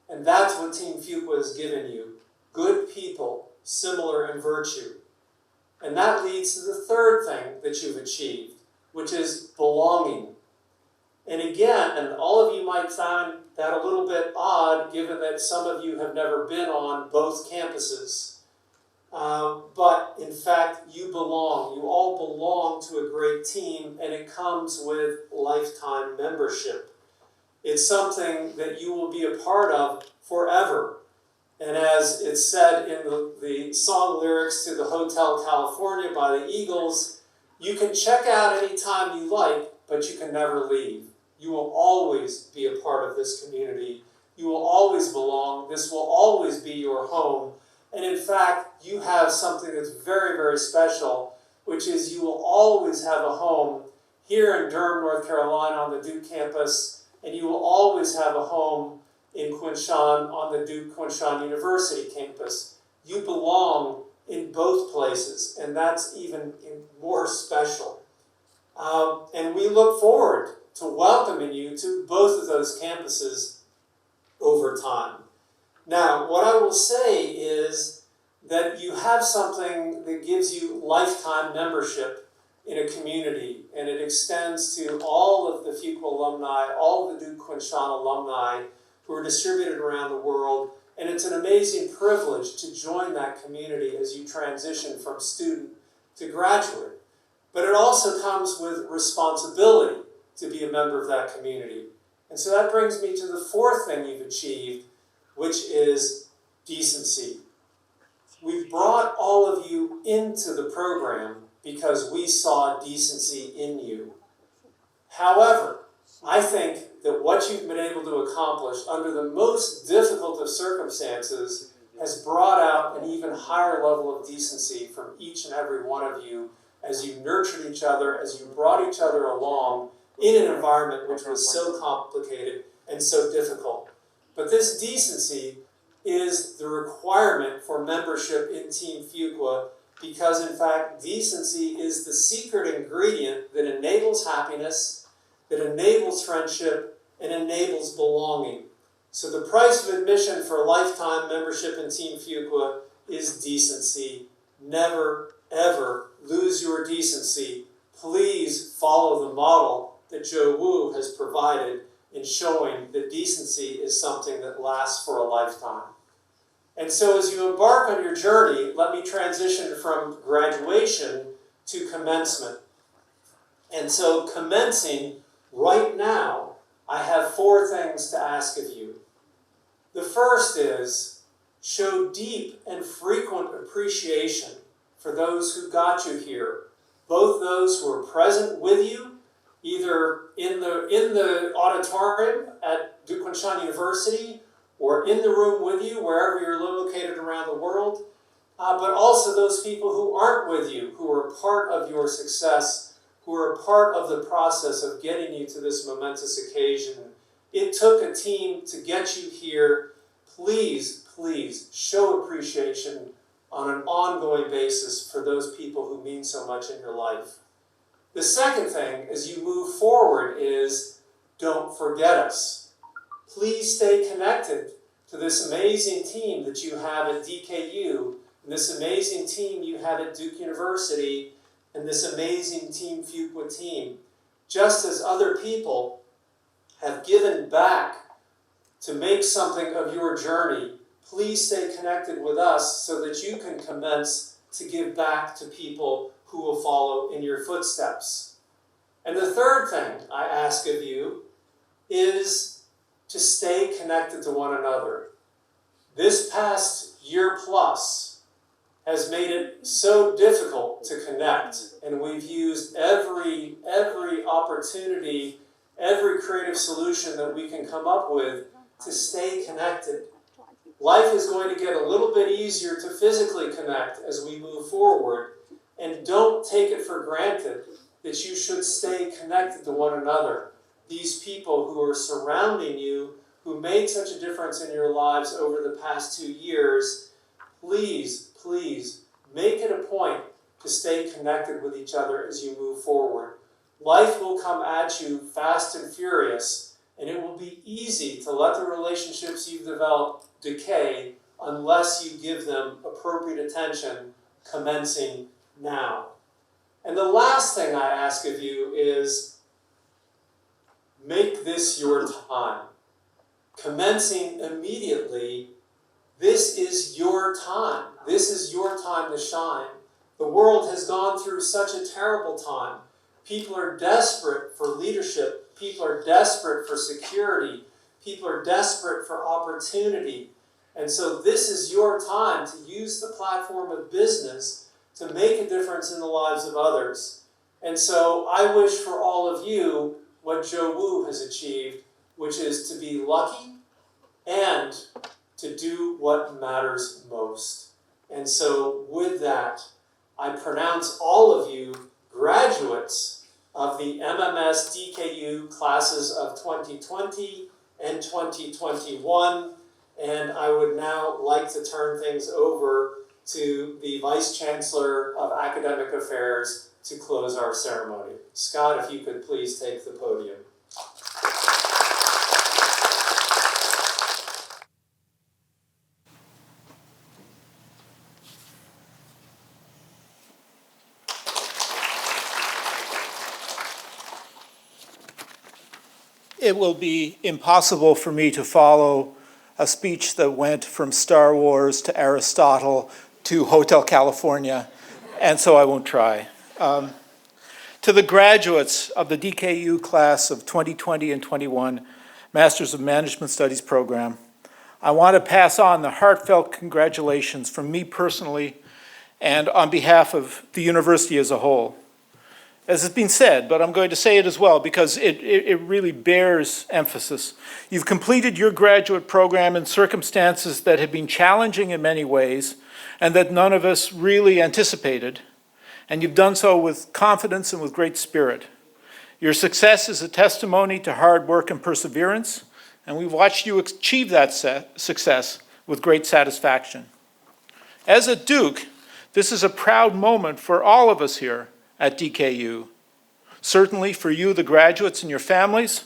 And that's what Team Fuqua has given you. Good people similar in virtue. And that leads to the third thing that you've achieved, which is belonging. And again, and all of you might find that a little bit odd, given that some of you have never been on both campuses. But in fact, you belong. You all belong to a great team, and it comes with lifetime membership. It's something that you will be a part of forever. And as it's said in the song lyrics to the Hotel California by the Eagles, you can check out anytime you like, but you can never leave. You will always be a part of this community. You will always belong. This will always be your home. And in fact, you have something that's very, very special, which is you will always have a home here in Durham, North Carolina on the Duke campus, and you will always have a home in Kunshan on the Duke Kunshan University campus. You belong in both places, and that's even more special. And we look forward to welcoming you to both of those campuses over time. Now, what I will say is that you have something that gives you lifetime membership in a community, and it extends to all of the Fuqua alumni, all of the Duke Kunshan alumni who are distributed around the world, and it's an amazing privilege to join that community as you transition from student to graduate. But it also comes with responsibility to be a member of that community. And so that brings me to the fourth thing you've achieved, which is decency. We've brought all of you into the program because we saw decency in you. However, I think that what you've been able to accomplish under the most difficult of circumstances has brought out an even higher level of decency from each and every one of you as you nurtured each other, as you brought each other along in an environment which was so complicated and so difficult. But this decency is the requirement for membership in Team Fuqua because, in fact, decency is the secret ingredient that enables happiness, that enables friendship, and enables belonging. So the price of admission for a lifetime membership in Team Fuqua is decency. Never, ever lose your decency. Please follow the model that Joe Wu has provided in showing that decency is something that lasts for a lifetime. And so as you embark on your journey, let me transition from graduation to commencement. And so commencing right now, I have 4 things to ask of you. The first is show deep and frequent appreciation for those who got you here, both those who are present with you, either in the auditorium at Duke Kunshan University or in the room with you, wherever you're located around the world, but also those people who aren't with you, who are part of your success, who are part of the process of getting you to this momentous occasion. It took a team to get you here. Please, please show appreciation on an ongoing basis for those people who mean so much in your life. The second thing, as you move forward, is don't forget us. Please stay connected to this amazing team that you have at DKU, and this amazing team you have at Duke University, and this amazing Team Fuqua team. Just as other people have given back to make something of your journey, please stay connected with us so that you can commence to give back to people who will follow in your footsteps. And the third thing I ask of you is to stay connected to one another. This past year plus, has made it so difficult to connect, and we've used every opportunity, every creative solution that we can come up with to stay connected. Life is going to get a little bit easier to physically connect as we move forward, and don't take it for granted that you should stay connected to one another. These people who are surrounding you, who made such a difference in your lives over the past 2 years, please make it a point to stay connected with each other as you move forward. Life will come at you fast and furious, and it will be easy to let the relationships you've developed decay unless you give them appropriate attention, commencing now. And the last thing I ask of you is make this your time. Commencing immediately, this is your time. This is your time to shine. The world has gone through such a terrible time. People are desperate for leadership. People are desperate for security. People are desperate for opportunity. And so this is your time to use the platform of business to make a difference in the lives of others. And so I wish for all of you what Joe Wu has achieved, which is to be lucky and to do what matters most. And so with that, I pronounce all of you graduates of the MMS DKU classes of 2020 and 2021. And I would now like to turn things over to the Vice Chancellor of Academic Affairs to close our ceremony. Scott, if you could please take the podium. It will be impossible for me to follow a speech that went from Star Wars to Aristotle to Hotel California, and so I won't try. To the graduates of the DKU class of 2020 and 21 Masters of Management Studies program, I want to pass on the heartfelt congratulations from me personally and on behalf of the university as a whole. As has been said, but I'm going to say it as well because it really bears emphasis. You've completed your graduate program in circumstances that have been challenging in many ways and that none of us really anticipated, and you've done so with confidence and with great spirit. Your success is a testimony to hard work and perseverance, and we've watched you achieve that success with great satisfaction. As a Duke, this is a proud moment for all of us here at DKU. Certainly for you, the graduates and your families,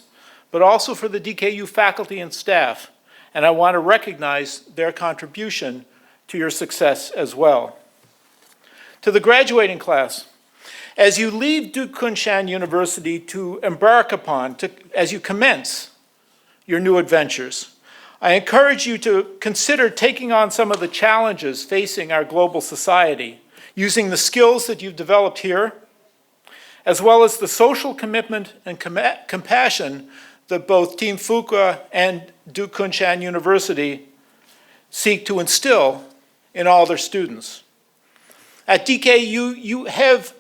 but also for the DKU faculty and staff. And I want to recognize their contribution to your success as well. To the graduating class, as you leave Duke Kunshan University to embark upon, as you commence your new adventures, I encourage you to consider taking on some of the challenges facing our global society, using the skills that you've developed here, as well as the social commitment and compassion that both Team Fuqua and Duke Kunshan University seek to instill in all their students. At DKU, you have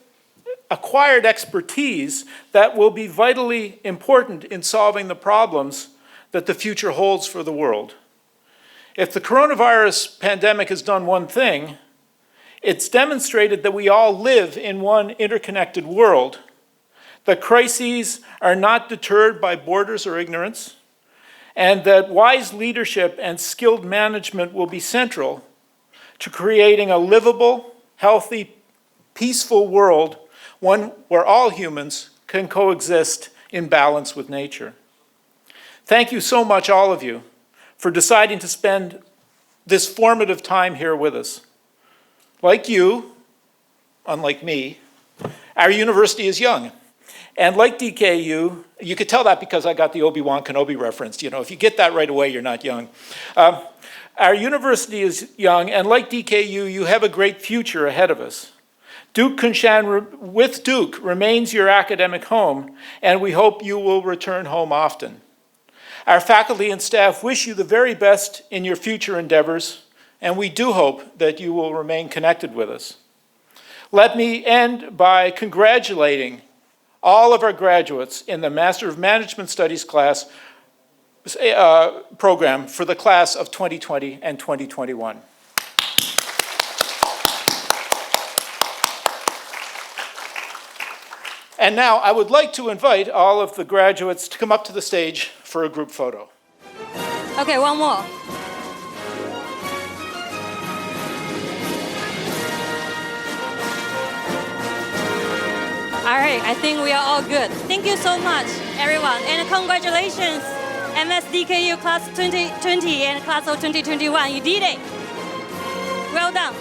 acquired expertise that will be vitally important in solving the problems that the future holds for the world. If the coronavirus pandemic has done one thing, it's demonstrated that we all live in one interconnected world, that crises are not deterred by borders or ignorance, and that wise leadership and skilled management will be central to creating a livable, healthy, peaceful world, one where all humans can coexist in balance with nature. Thank you so much, all of you, for deciding to spend this formative time here with us. Like you, unlike me, our university is young. And like DKU, you could tell that because I got the Obi-Wan Kenobi reference. You know, if you get that right away, you're not young. Our university is young, and like DKU, you have a great future ahead of us. Duke Kunshan, with Duke, remains your academic home, and we hope you will return home often. Our faculty and staff wish you the very best in your future endeavors. and we do hope that you will remain connected with us. Let me end by congratulating all of our graduates in the Master of Management Studies class program for the class of 2020 and 2021. And now I would like to invite all of the graduates to come up to the stage for a group photo. Okay, one more. All right, I think we are all good. Thank you so much, everyone, and congratulations, MSDKU Class 2020 and Class of 2021. You did it. Well done.